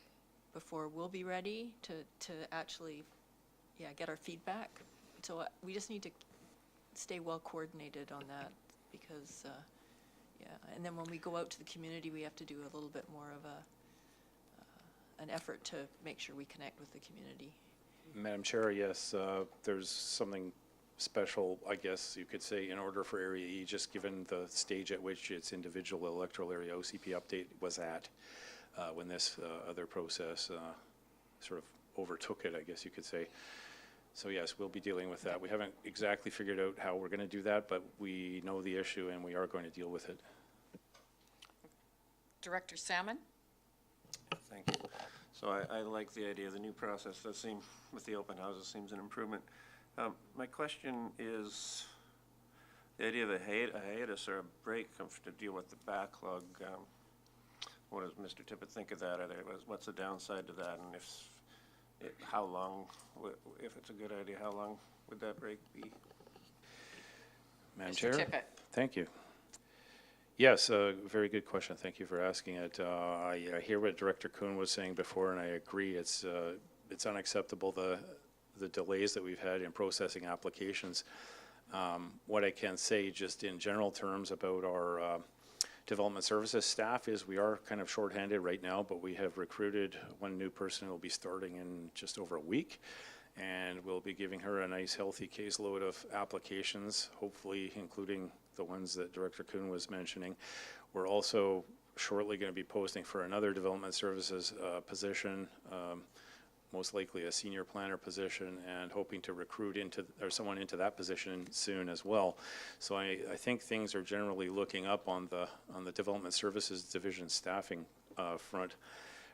H: before we'll be ready to actually, get our feedback. So we just need to stay well coordinated on that because, and then when we go out to the community, we have to do a little bit more of an effort to make sure we connect with the community.
Q: Madam Chair, yes, there's something special, I guess you could say, in order for Area E, just given the stage at which its individual electoral area OCP update was at when this other process sort of overtook it, I guess you could say. So yes, we'll be dealing with that. We haven't exactly figured out how we're going to do that, but we know the issue and we are going to deal with it.
A: Director Salmon.
G: Thank you. So I like the idea of the new process. That seems, with the open houses, seems an improvement. My question is the idea of a hiatus or a break to deal with the backlog. what does Mr. Tippett think of that? What's the downside to that? And how long, if it's a good idea, how long would that break be?
Q: Madam
A: Mr.
Q: Chair?
A: Tippett.
Q: Thank you. Yes, very good question. Thank you for asking it. I hear what Director Kuhn was saying before, and I agree. It's unacceptable, the delays that we've had in processing applications. What I can say just in general terms about our development services staff is we are kind of shorthanded right now, but we have recruited one new person who will be starting in just over a week. And we'll be giving her a nice healthy caseload of applications, hopefully including the ones that Director Kuhn was mentioning. We're also shortly going to be posting for another development services position, most likely a senior planner position, and hoping to recruit someone into that position soon as well. So I think things are generally looking up on the development services division staffing front.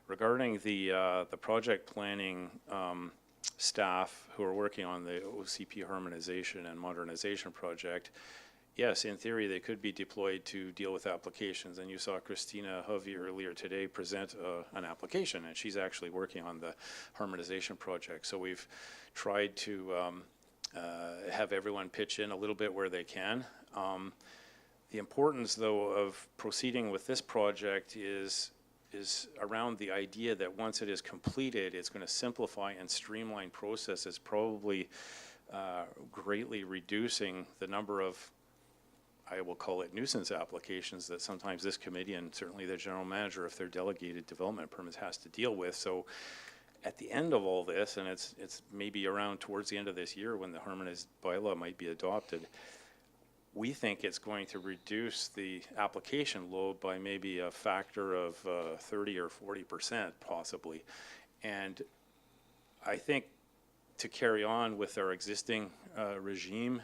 Q: Regarding the project planning staff who are working on the OCP harmonization and modernization project, yes, in theory, they could be deployed to deal with applications. And you saw Christina Hovey earlier today present an application, and she's actually working on the harmonization project. So we've tried to have everyone pitch in a little bit where they can. The importance, though, of proceeding with this project is around the idea that once it is completed, it's going to simplify and streamline processes, probably greatly reducing the number of, I will call it, nuisance applications that sometimes this committee and certainly the general manager, if they're delegated development permits, has to deal with. So at the end of all this, and it's maybe around towards the end of this year when the harmonized bylaw might be adopted, we think it's going to reduce the application load by maybe a factor of 30 or 40% possibly. And I think to carry on with our existing regime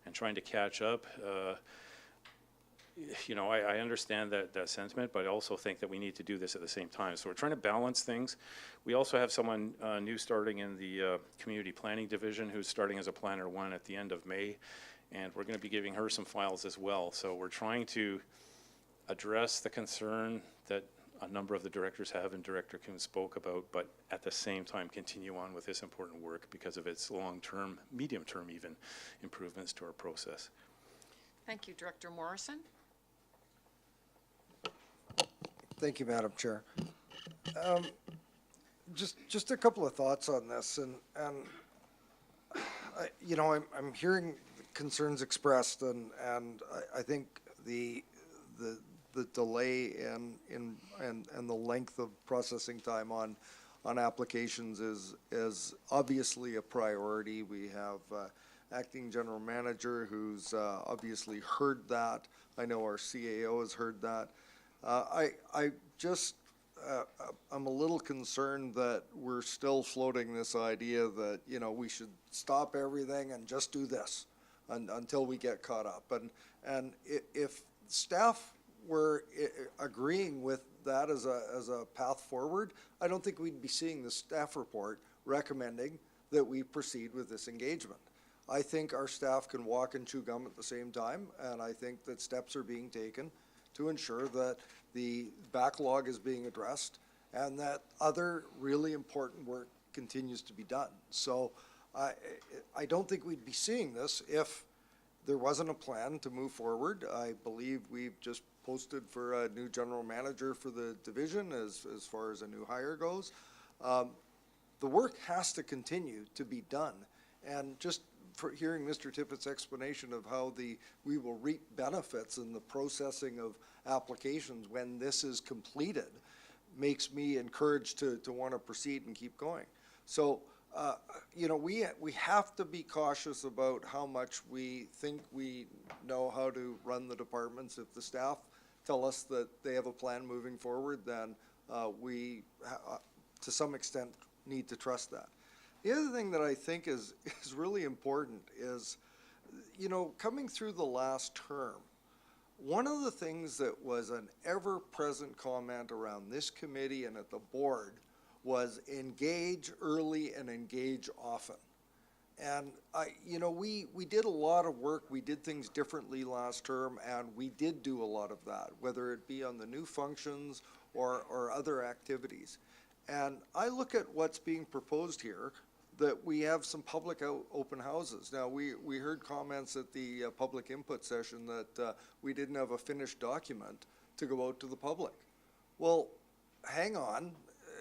Q: and trying to catch up, you know, I understand that sentiment, but I also think that we need to do this at the same time. So we're trying to balance things. We also have someone new starting in the community planning division who's starting as a planner 1 at the end of May. And we're going to be giving her some files as well. So we're trying to address the concern that a number of the directors have and Director Kuhn spoke about, but at the same time continue on with this important work because of its long-term, medium-term even, improvements to our process.
A: Thank you, Director Morrison.
D: Thank you, Madam Chair. Just a couple of thoughts on this, and you know, I'm hearing concerns expressed, and I think the delay and the length of processing time on applications is obviously a priority. We have acting general manager who's obviously heard that. I know our CAO has heard that. I'm a little concerned that we're still floating this idea that, you know, we should stop everything and just do this until we get caught up. And if staff were agreeing with that as a path forward, I don't think we'd be seeing the staff report recommending that we proceed with this engagement. I think our staff can walk and chew gum at the same time, and I think that steps are being taken to ensure that the backlog is being addressed and that other really important work continues to be done. So I don't think we'd be seeing this if there wasn't a plan to move forward. I believe we've just posted for a new general manager for the division as far as a new hire goes. The work has to continue to be done. And just for hearing Mr. Tippett's explanation of how we will reap benefits in the processing of applications when this is completed makes me encouraged to want to proceed and keep going. So, you know, we have to be cautious about how much we think we know how to run the departments. If the staff tell us that they have a plan moving forward, then we, to some extent, need to trust that. The other thing that I think is really important is, you know, coming through the last term, one of the things that was an ever-present comment around this committee and at the board was engage early and engage often. And you know, we did a lot of work. We did things differently last term, and we did do a lot of that, whether it be on the new functions or other activities. And I look at what's being proposed here, that we have some public open houses. Now, we heard comments at the public input session that we didn't have a finished document to go out to the public. Well, hang on.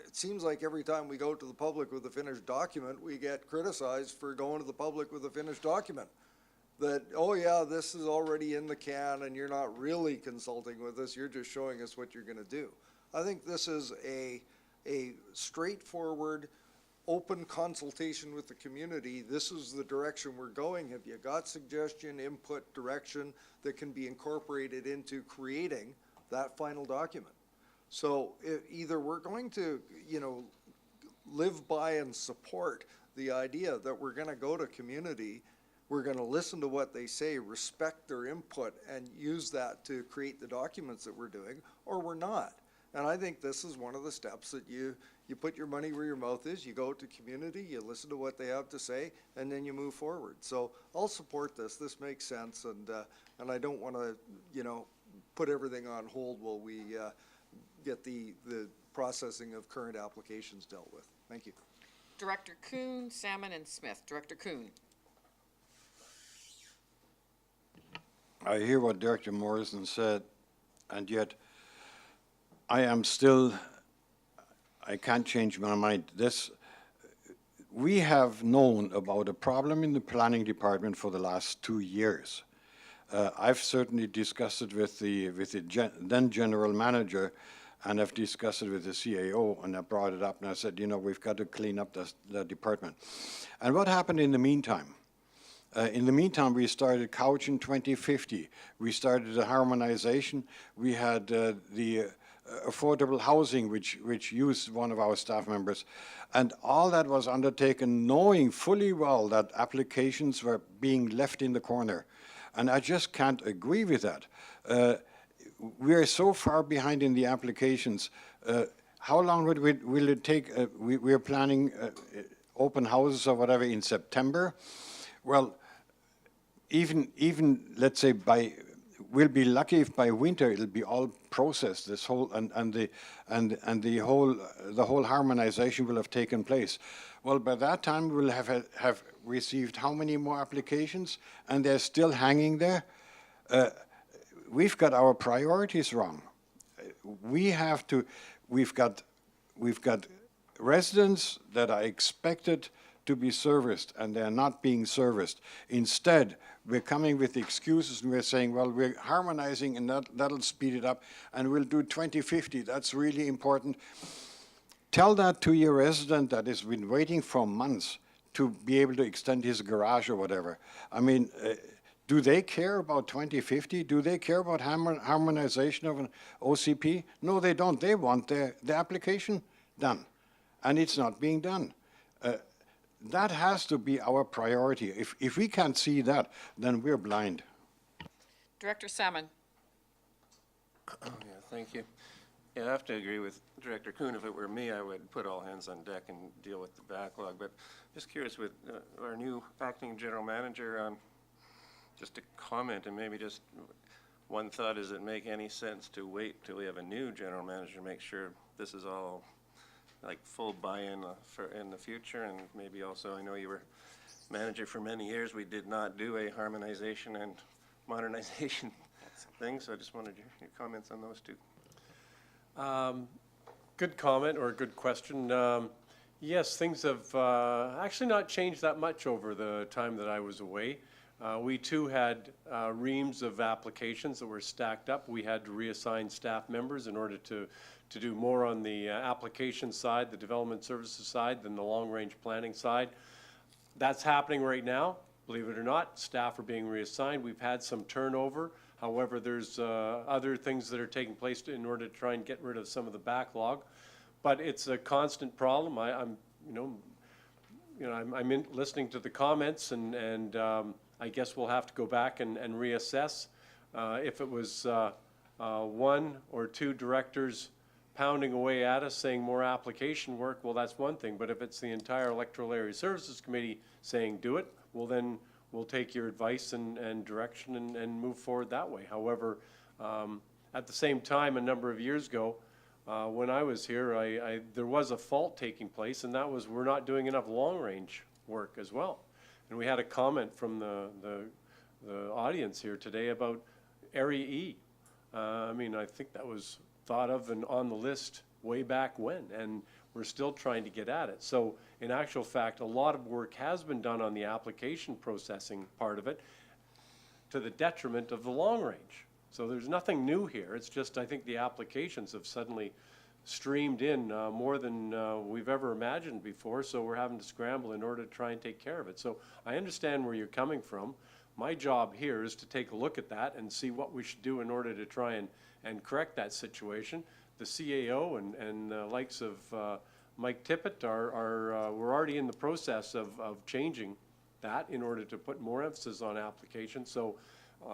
D: It seems like every time we go to the public with a finished document, we get criticized for going to the public with a finished document. That, oh yeah, this is already in the can and you're not really consulting with us, you're just showing us what you're gonna do. I think this is a straightforward, open consultation with the community. This is the direction we're going. Have you got suggestion, input, direction that can be incorporated into creating that final document? So either we're going to, live by and support the idea that we're gonna go to community, we're gonna listen to what they say, respect their input, and use that to create the documents that we're doing, or we're not. And I think this is one of the steps that you put your money where your mouth is, you go to community, you listen to what they have to say, and then you move forward. So I'll support this. This makes sense, and I don't want to, put everything on hold while we get the processing of current applications dealt with. Thank you.
A: Director Kuhn, Salmon, and Smith. Director Kuhn.
R: I hear what Director Morrison said, and yet I can't change my mind. We have known about a problem in the planning department for the last 2 years. I've certainly discussed it with the then general manager, and I've discussed it with the CAO, and I brought it up and I said, we've got to clean up the department. And what happened in the meantime? In the meantime, we started Couch in 2050. We started the harmonization. We had the affordable housing, which used one of our staff members. And all that was undertaken knowing fully well that applications were being left in the corner. And I just can't agree with that. We are so far behind in the applications. How long will it take? We are planning open houses or whatever in September. Well, even let's say we'll be lucky if by winter it'll be all processed. This whole and the whole harmonization will have taken place. Well, by that time we'll have received how many more applications, and they're still hanging there. We've got our priorities wrong. We've got residents that are expected to be serviced, and they're not being serviced. Instead, we're coming with excuses, and we're saying, well, we're harmonizing, and that'll speed it up, and we'll do 2050. That's really important. Tell that to your resident that has been waiting for months to be able to extend his garage or whatever. I mean, do they care about 2050? Do they care about harmonization of an OCP? No, they don't. They want the application done, and it's not being done. That has to be our priority. If we can't see that, then we're blind.
A: Director Salmon.
G: Yeah, thank you. Yeah, I have to agree with Director Kuhn. If it were me, I would put all hands on deck and deal with the backlog. But just curious with our new acting general manager, just a comment and maybe just one thought, does it make any sense to wait till we have a new general manager to make sure this is all like full buy-in in the future? And maybe also, I know you were manager for many years. We did not do a harmonization and modernization thing, so I just wanted your comments on those two.
S: Good comment or a good question. Yes, things have actually not changed that much over the time that I was away. We too had reams of applications that were stacked up. We had to reassign staff members in order to do more on the application side, the development services side, than the long-range planning side. That's happening right now. Believe it or not, staff are being reassigned. We've had some turnover. However, there's other things that are taking place in order to try and get rid of some of the backlog. But it's a constant problem. I'm listening to the comments, and I guess we'll have to go back and reassess. If it was one or two directors pounding away at us saying more application work, well, that's one thing. But if it's the entire Electoral Area Services Committee saying do it, well, then we'll take your advice and direction and move forward that way. However, at the same time, a number of years ago, When I was here, there was a fault taking place, and that was we're not doing enough long-range work as well. And we had a comment from the audience here today about Area E. I mean, I think that was thought of and on the list way back when, and we're still trying to get at it. So in actual fact, a lot of work has been done on the application processing part of it to the detriment of the long range. So there's nothing new here. It's just, I think the applications have suddenly streamed in more than we've ever imagined before, so we're having to scramble in order to try and take care of it. So I understand where you're coming from. My job here is to take a look at that and see what we should do in order to try and correct that situation. The CAO and the likes of Mike Tippett we're already in the process of changing that in order to put more emphasis on applications. So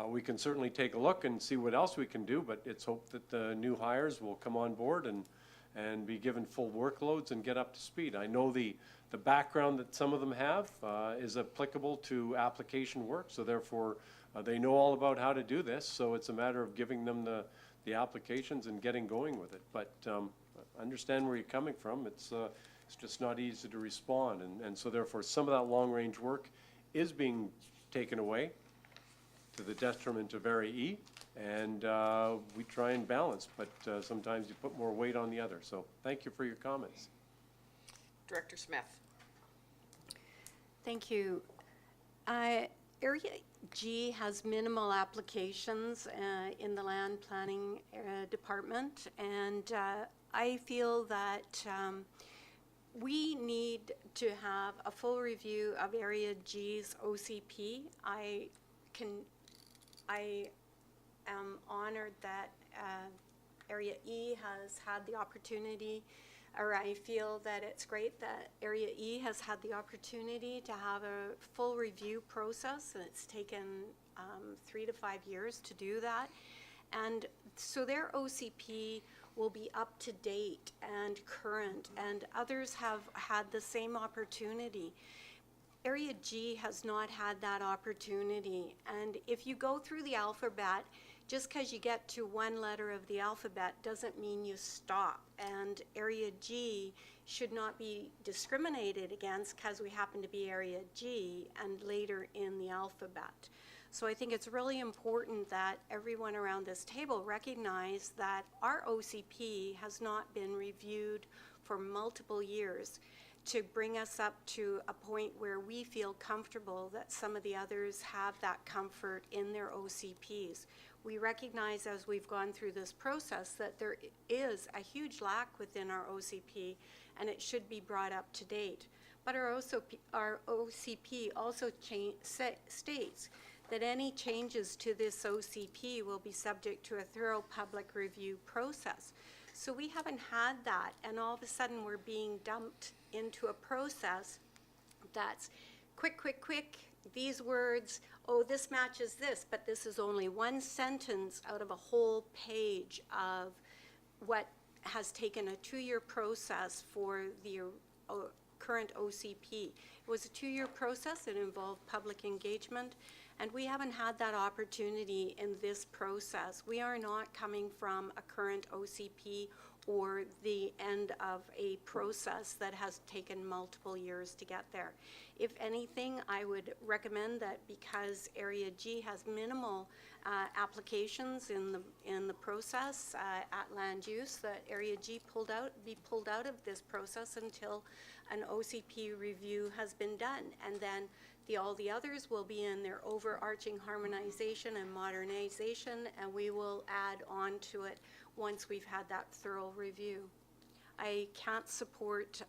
S: we can certainly take a look and see what else we can do, but it's hoped that the new hires will come on board and be given full workloads and get up to speed. I know the background that some of them have is applicable to application work, so therefore they know all about how to do this, so it's a matter of giving them the applications and getting going with it. But I understand where you're coming from. It's just not easy to respond, and so therefore some of that long-range work is being taken away to the detriment of Area E, and we try and balance, but sometimes you put more weight on the other. So thank you for your comments.
A: Director Smith.
N: Thank you. Area G has minimal applications in the land planning department, and I feel that we need to have a full review of Area G's OCP. I am honored that Area E has had the opportunity, or I feel that it's great that Area E has had the opportunity to have a full review process, and it's taken 3 to 5 years to do that. And so their OCP will be up to date and current, and others have had the same opportunity. Area G has not had that opportunity, and if you go through the alphabet, just because you get to one letter of the alphabet doesn't mean you stop. And Area G should not be discriminated against because we happen to be Area G and later in the alphabet. So I think it's really important that everyone around this table recognize that our OCP has not been reviewed for multiple years to bring us up to a point where we feel comfortable that some of the others have that comfort in their OCPs. We recognize as we've gone through this process that there is a huge lack within our OCP, and it should be brought up to date. But our OCP also states that any changes to this OCP will be subject to a thorough public review process. So we haven't had that, and all of a sudden we're being dumped into a process that's quick, these words, oh, this matches this, but this is only one sentence out of a whole page of what has taken a 2-year process for the current OCP. It was a 2-year process. It involved public engagement, and we haven't had that opportunity in this process. We are not coming from a current OCP or the end of a process that has taken multiple years to get there. If anything, I would recommend that because Area G has minimal applications in the process at land use, that Area G be pulled out of this process until an OCP review has been done, and then all the others will be in their overarching harmonization and modernization, and we will add on to it once we've had that thorough review. I can't support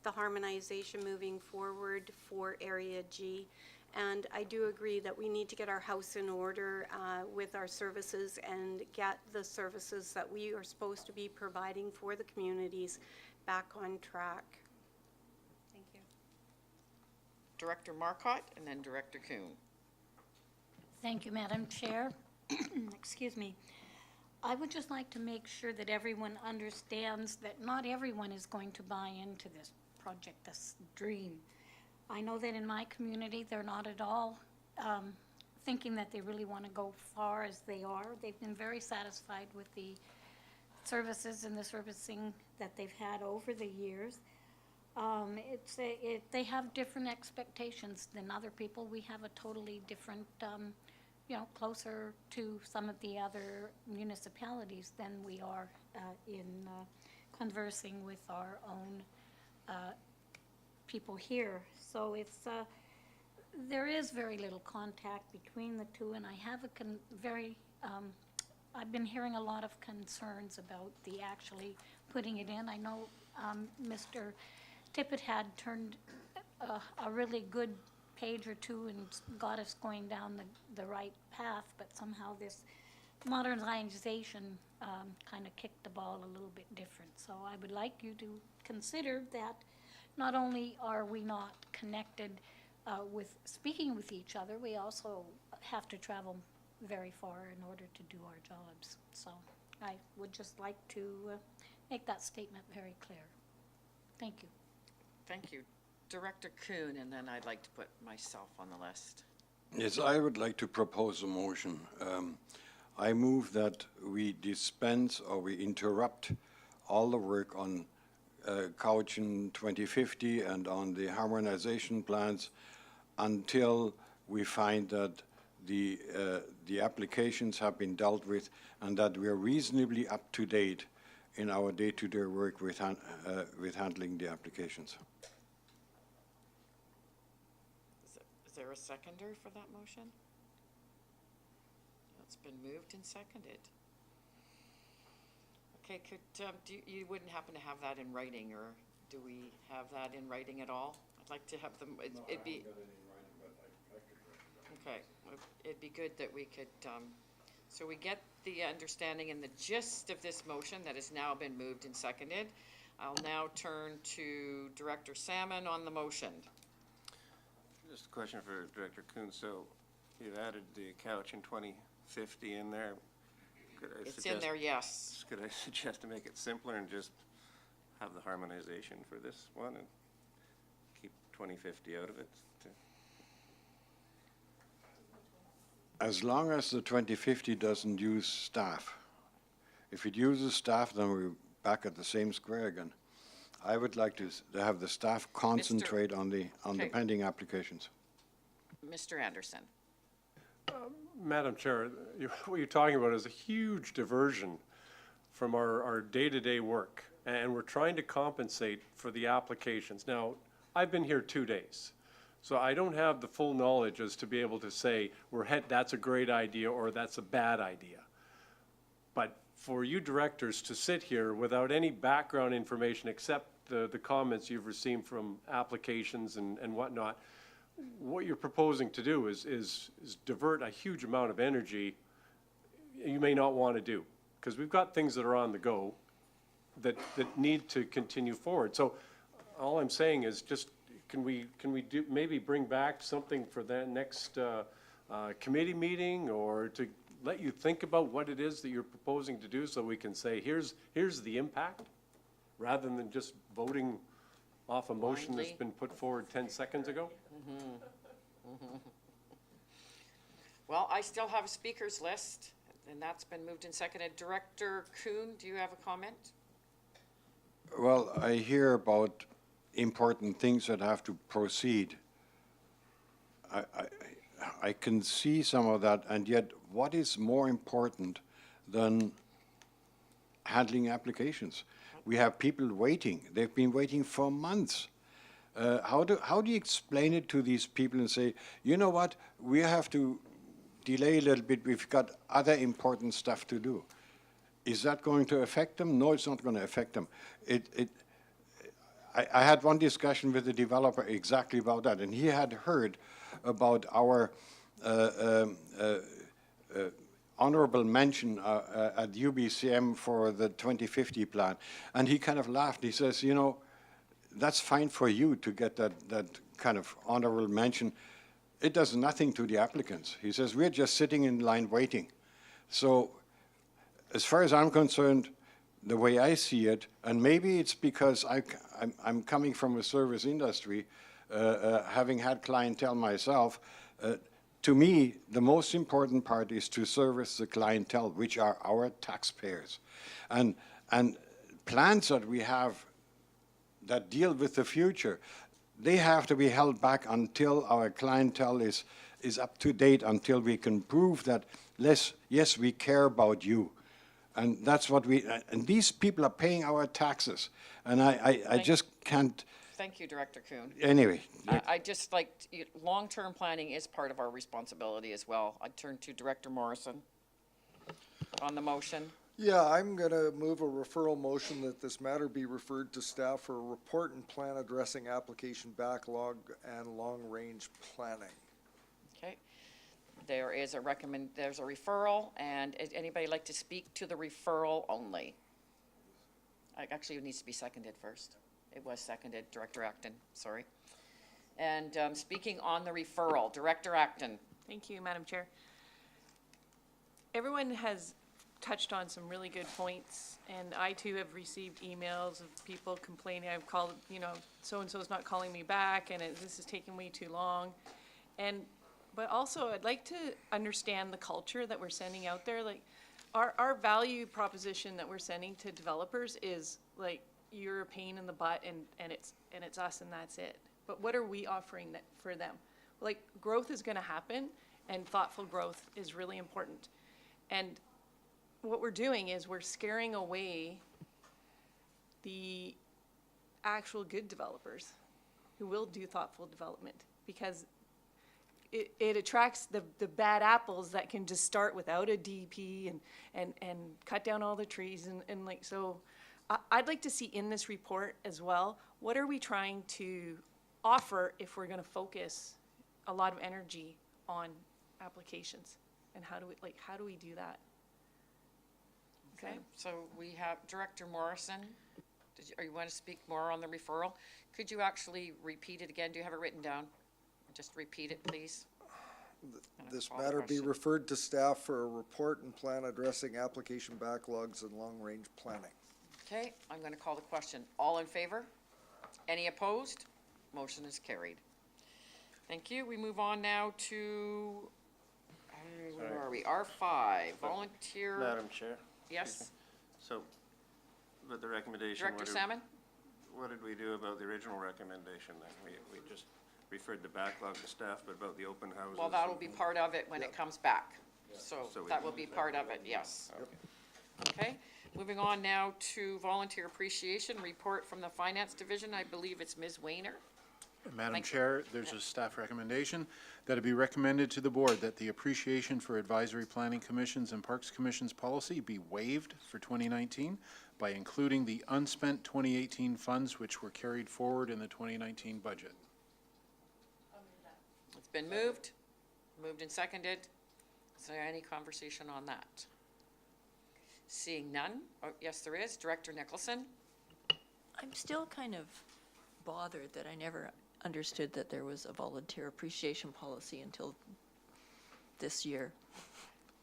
N: the harmonization moving forward for Area G, and I do agree that we need to get our house in order with our services and get the services that we are supposed to be providing for the communities back on track. Thank you.
A: Director Marcotte and then Director Kuhn.
T: Thank you, Madam Chair. Excuse me. I would just like to make sure that everyone understands that not everyone is going to buy into this project, this dream. I know that in my community, they're not at all thinking that they really want to go far as they are. They've been very satisfied with the services and the servicing that they've had over the years. They have different expectations than other people. We have a totally different, closer to some of the other municipalities than we are in conversing with our own people here. So there is very little contact between the two, and I have I've been hearing a lot of concerns about the actually putting it in. I know Mr. Tippett had turned a really good page or two and got us going down the right path, but somehow this modernization kind of kicked the ball a little bit different. So I would like you to consider that not only are we not connected with speaking with each other, we also have to travel very far in order to do our jobs. So I would just like to make that statement very clear. Thank you.
A: Thank you. Director Kuhn, and then I'd like to put myself on the list.
R: Yes, I would like to propose a motion. I move that we dispense or we interrupt all the work on Caution 2050 and on the harmonization plans until we find that the applications have been dealt with and that we are reasonably up to date in our day-to-day work with handling the applications.
A: Is there a seconder for that motion? It's been moved and seconded. Okay, you wouldn't happen to have that in writing, or do we have that in writing at all? I'd like to have them, it'd be. Okay, it'd be good that we could, so we get the understanding and the gist of this motion that has now been moved and seconded. I'll now turn to Director Salmon on the motion.
G: Just a question for Director Kuhn. So you've added the couch in 2050 in there.
A: It's in there, yes.
G: Could I suggest to make it simpler and just have the harmonization for this one and keep 2050 out of it?
R: As long as the 2050 doesn't use staff. If it uses staff, then we're back at the same square again. I would like to have the staff concentrate on the pending applications.
A: Mr. Anderson.
S: Madam Chair, what you're talking about is a huge diversion from our day-to-day work, and we're trying to compensate for the applications. Now, I've been here 2 days, so I don't have the full knowledge as to be able to say, that's a great idea or that's a bad idea. But for you directors to sit here without any background information except the comments you've received from applications and whatnot, what you're proposing to do is divert a huge amount of energy you may not want to do, because we've got things that are on the go that need to continue forward. So all I'm saying is just, can we maybe bring back something for the next committee meeting, or to let you think about what it is that you're proposing to do, so we can say, here's the impact, rather than just voting off a motion that's been put forward 10 seconds ago?
A: Well, I still have a speakers list, and that's been moved and seconded. Director Kuhn, do you have a comment?
R: Well, I hear about important things that have to proceed. I can see some of that, and yet what is more important than handling applications? We have people waiting. They've been waiting for months. How do you explain it to these people and say, you know what, we have to delay a little bit, we've got other important stuff to do? Is that going to affect them? No, it's not going to affect them. I had one discussion with the developer exactly about that, and he had heard about our honorable mention at UBCM for the 2050 plan, and he kind of laughed. He says, you know, that's fine for you to get that kind of honorable mention. It does nothing to the applicants. He says, we're just sitting in line waiting. So as far as I'm concerned, the way I see it, and maybe it's because I'm coming from a service industry, having had clientele myself, to me, the most important part is to service the clientele, which are our taxpayers. And plans that we have that deal with the future, they have to be held back until our clientele is up to date, until we can prove that, yes, we care about you. And that's what and these people are paying our taxes. And I just can't.
A: Thank you, Director Kuhn.
R: Anyway.
A: I just like, long-term planning is part of our responsibility as well. I turn to Director Morrison on the motion.
D: Yeah, I'm going to move a referral motion that this matter be referred to staff for a report and plan addressing application backlog and long-range planning.
A: Okay. There is there's a referral, and anybody like to speak to the referral only? Actually, it needs to be seconded first. It was seconded, Director Acton, sorry. And speaking on the referral, Director Acton.
F: Thank you, Madam Chair. Everyone has touched on some really good points, and I too have received emails of people complaining, I've called, so-and-so's not calling me back, and this is taking way too long. But also, I'd like to understand the culture that we're sending out there. Like, our value proposition that we're sending to developers is like, you're a pain in the butt, and it's us, and that's it. But what are we offering for them? Like, growth is going to happen, and thoughtful growth is really important. And what we're doing is we're scaring away the actual good developers who will do thoughtful development, because it attracts the bad apples that can just start without a DP and cut down all the trees and like, so I'd like to see in this report as well, what are we trying to offer if we're going to focus a lot of energy on applications, and how do we do that?
A: Okay, so we have Director Morrison. Or you want to speak more on the referral? Could you actually repeat it again? Do you have it written down? Just repeat it, please.
D: This matter be referred to staff for a report and plan addressing application backlogs and long-range planning.
A: Okay, I'm going to call the question. All in favor? Any opposed? Motion is carried. Thank you. We move on now to, where are we? R5, volunteer.
G: Madam Chair.
A: Yes,
G: So, with the recommendation.
A: Director Salmon?
G: What did we do about the original recommendation then? We just referred the backlog to staff, but about the open houses?
A: Well, that'll be part of it when it comes back. So
G: So
A: that will be part of it, yes. Okay, moving on now to volunteer appreciation report from the Finance Division. I believe it's Ms. Weiner.
B: Madam
A: Thank you.
B: Chair, there's a staff recommendation that it be recommended to the board that the appreciation for advisory planning commissions and parks commissions policy be waived for 2019 by including the unspent 2018 funds which were carried forward in the 2019 budget.
A: It's been moved and seconded. Is there any conversation on that? Seeing none, oh, yes, there is. Director Nicholson?
H: I'm still kind of bothered that I never understood that there was a volunteer appreciation policy until this year.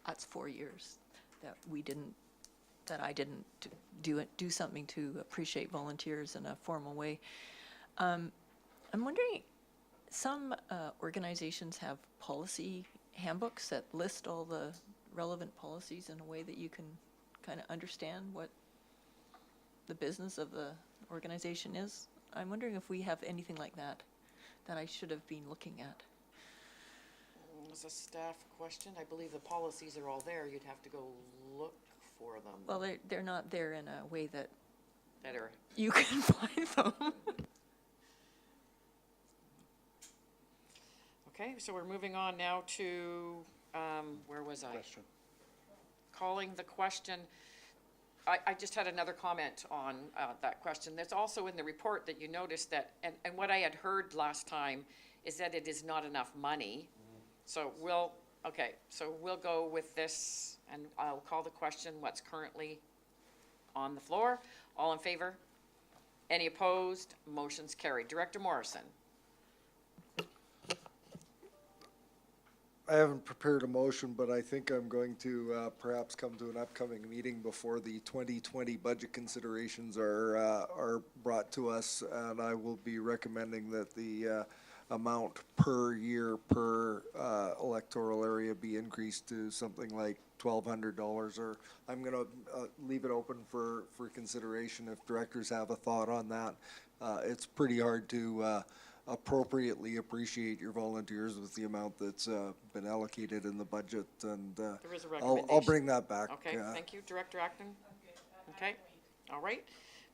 H: That's 4 years that I didn't do something to appreciate volunteers in a formal way. I'm wondering, some organizations have policy handbooks that list all the relevant policies in a way that you can kind of understand what the business of the organization is. I'm wondering if we have anything like that I should have been looking at.
A: It's a staff question. I believe the policies are all there. You'd have to go look for them.
H: Well, they're not there in a way that
A: are
H: you can find them.
A: Okay, so we're moving on now to, where was I?
B: Question.
A: Calling the question. I just had another comment on that question. That's also in the report that you noticed that, and what I had heard last time is that it is not enough money. So we'll go with this, and I'll call the question what's currently on the floor. All in favor? Any opposed? Motion's carried. Director Morrison.
D: I haven't prepared a motion, but I think I'm going to perhaps come to an upcoming meeting before the 2020 budget considerations are brought to us, and I will be recommending that the amount per year per electoral area be increased to something like $1,200, or I'm gonna leave it open for consideration if directors have a thought on that. It's pretty hard to appropriately appreciate your volunteers with the amount that's been allocated in the budget, and
A: There is a
D: I'll
A: recommendation.
D: bring that back.
A: Okay, thank you, Director Acton. Okay, all right.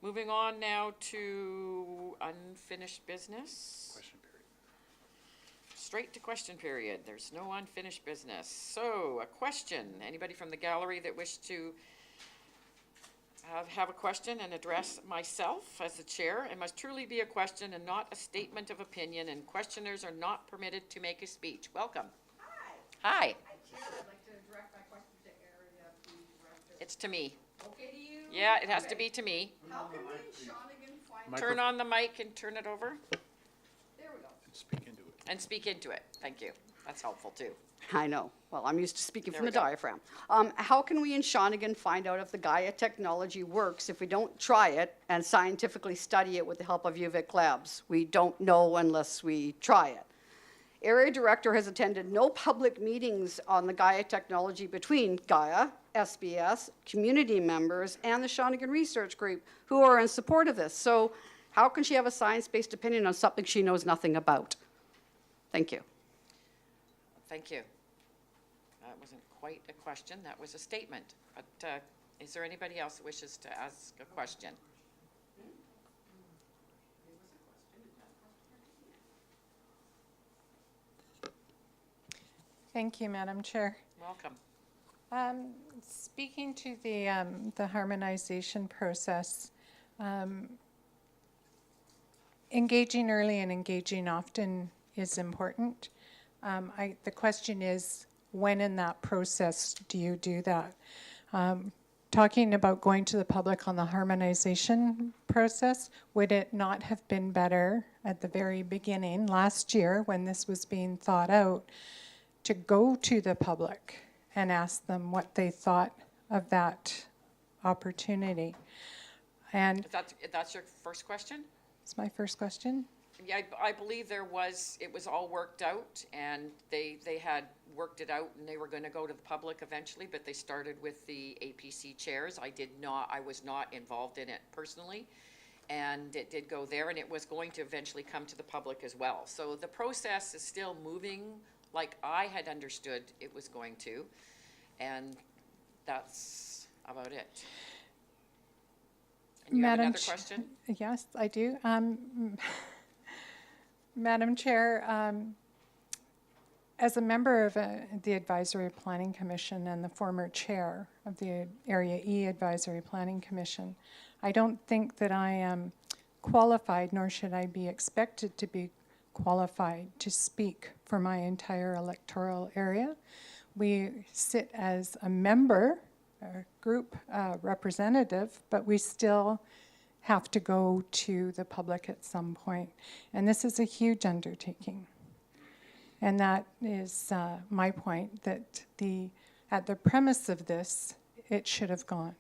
A: Moving on now to unfinished business.
B: Question period.
A: Straight to question period. There's no unfinished business. So, a question. Anybody from the gallery that wish to have a question and address myself as the chair? It must truly be a question and not a statement of opinion, and questioners are not permitted to make a speech. Welcome. Hi.
U: I'd like to direct my question to Area B Director.
A: It's to me.
U: Okay to you?
A: Yeah, it has to be to me.
U: How can we in Shawnigan find?
A: Turn on the mic and turn it over.
U: There we go.
B: Speak into it.
A: And speak into it. Thank you. That's helpful too.
I: I know. Well, I'm used to speaking
A: There
I: from
A: we
I: the
A: go.
I: diaphragm. How can we in Shawnigan find out if the Gaia technology works if we don't try it and scientifically study it with the help of UVic labs? We don't know unless we try it. Area Director has attended no public meetings on the Gaia technology between Gaia, SBS, community members, and the Shawnigan Research Group who are in support of this. So how can she have a science-based opinion on something she knows nothing about? Thank you.
A: Thank you. That wasn't quite a question, that was a statement. But is there anybody else that wishes to ask a question?
J: Thank you, Madam Chair.
A: Welcome.
J: Speaking to the harmonization process, engaging early and engaging often is important. The question is, when in that process do you do that? Talking about going to the public on the harmonization process, would it not have been better at the very beginning, last year, when this was being thought out, to go to the public and ask them what they thought of that opportunity? And
A: That's your first question?
J: it's my first question.
A: Yeah, I believe it was all worked out, and they had worked it out, and they were gonna go to the public eventually, but they started with the APC chairs. I was not involved in it personally, and it did go there, and it was going to eventually come to the public as well. So the process is still moving like I had understood it was going to, and that's about it. And you have another question?
J: Yes, I do. Madam Chair, as a member of the Advisory Planning Commission and the former chair of the Area E Advisory Planning Commission, I don't think that I am qualified, nor should I be expected to be qualified to speak for my entire electoral area. We sit as a member, a group representative, but we still have to go to the public at some point. And this is a huge undertaking. And that is my point, that at the premise of this, it should have gone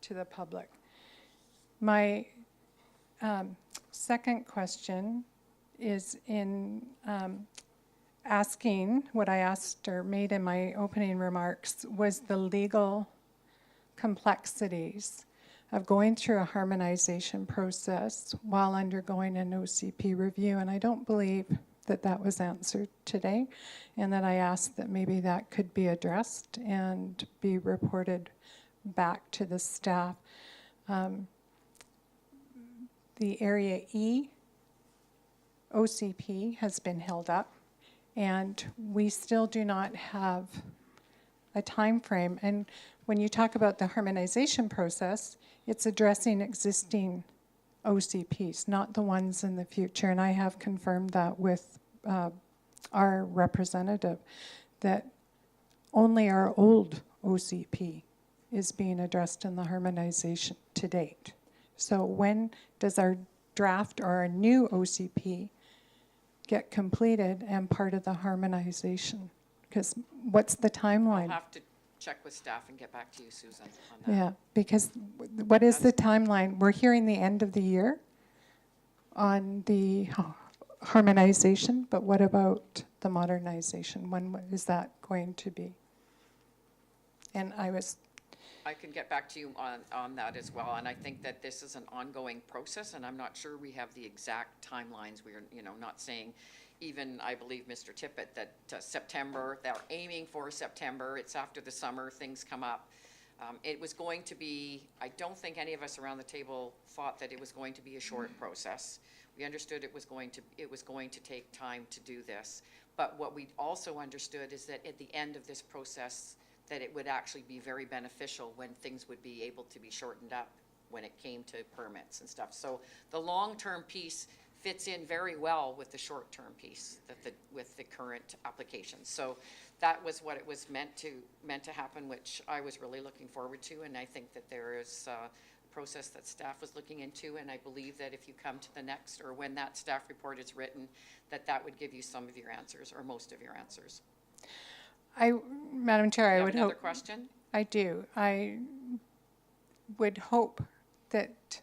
J: to the public. My second question is in asking, what I asked or made in my opening remarks was the legal complexities of going through a harmonization process while undergoing an OCP review. And I don't believe that that was answered today, and that I asked that maybe that could be addressed and be reported back to the staff. The Area E OCP has been held up, and we still do not have a time frame. And when you talk about the harmonization process, it's addressing existing OCPs, not the ones in the future. And I have confirmed that with our representative, that only our old OCP is being addressed in the harmonization to date. So when does our draft or our new OCP get completed and part of the harmonization? Because what's the timeline?
A: I'll have to check with staff and get back to you, Susan, on that.
J: Yeah, because what is the timeline? We're hearing the end of the year on the harmonization, but what about the modernization? When is that going to be? And
A: I can get back to you on that as well, and I think that this is an ongoing process, and I'm not sure we have the exact timelines. We are, not saying, even, I believe, Mr. Tippett, that September, they're aiming for September, it's after the summer, things come up. It was going to be, I don't think any of us around the table thought that it was going to be a short process. We understood it was going to take time to do this, but what we also understood is that at the end of this process, that it would actually be very beneficial when things would be able to be shortened up when it came to permits and stuff. So the long-term piece fits in very well with the short-term piece with the current applications. So that was what it was meant to happen, which I was really looking forward to, and I think that there is a process that staff was looking into, and I believe that if you come to the next, or when that staff report is written, that would give you some of your answers, or most of your answers.
J: Madam Chair, I would hope.
A: Another question?
J: I do. I would hope that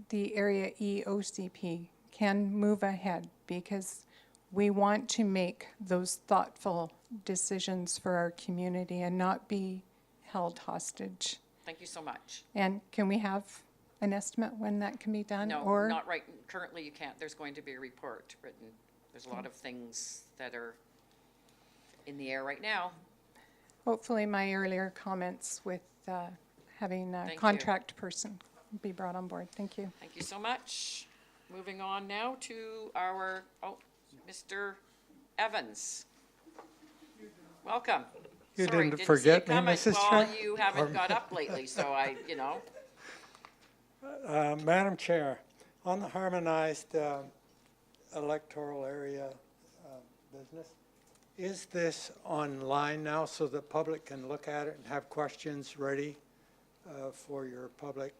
J: the Area E OCP can move ahead, because we want to make those thoughtful decisions for our community and not be held hostage.
A: Thank you so much.
J: And can we have an estimate when that can be done?
A: No,
J: or
A: not right, currently you can't. There's going to be a report written. There's a lot of things that are in the air right now.
J: Hopefully my earlier comments with having a
A: Thank you.
J: contract person be brought on board. Thank you.
A: Thank you so much. Moving on now to our, Mr. Evans. Welcome.
E: You
A: Sorry,
E: didn't
A: see
E: forget
A: you
E: me,
A: coming.
E: Mrs.
A: Well,
E: Chair?
A: you haven't got up lately, so
E: Madam Chair, on the harmonized electoral area business, is this online now so the public can look at it and have questions ready for your public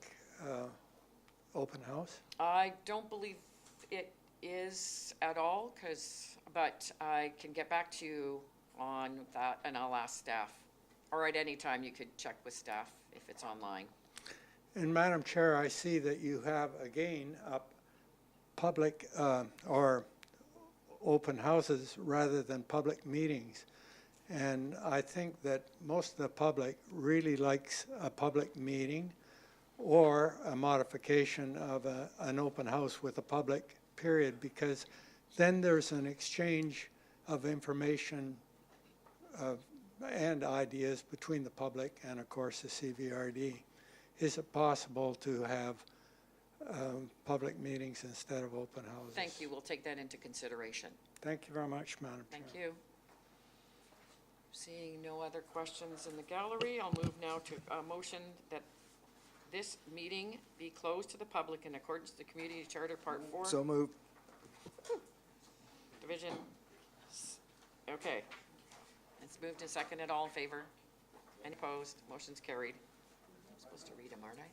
E: open house?
A: I don't believe it is at all, but I can get back to you on that, and I'll ask staff. Or at any time, you could check with staff if it's online.
E: And Madam Chair, I see that you have again up public or open houses rather than public meetings. And I think that most of the public really likes a public meeting or a modification of an open house with a public period, because then there's an exchange of information and ideas between the public and, of course, the CVRD. Is it possible to have public meetings instead of open houses?
A: Thank you. We'll take that into consideration.
E: Thank you very much, Madam Chair.
A: Thank you. Seeing no other questions in the gallery, I'll move now to a motion that this meeting be closed to the public in accordance with the Community Charter Part 4.
D: So moved.
A: Division. Okay. It's moved and seconded. All in favor? Any opposed? Motion's carried. I'm supposed to read them, aren't I?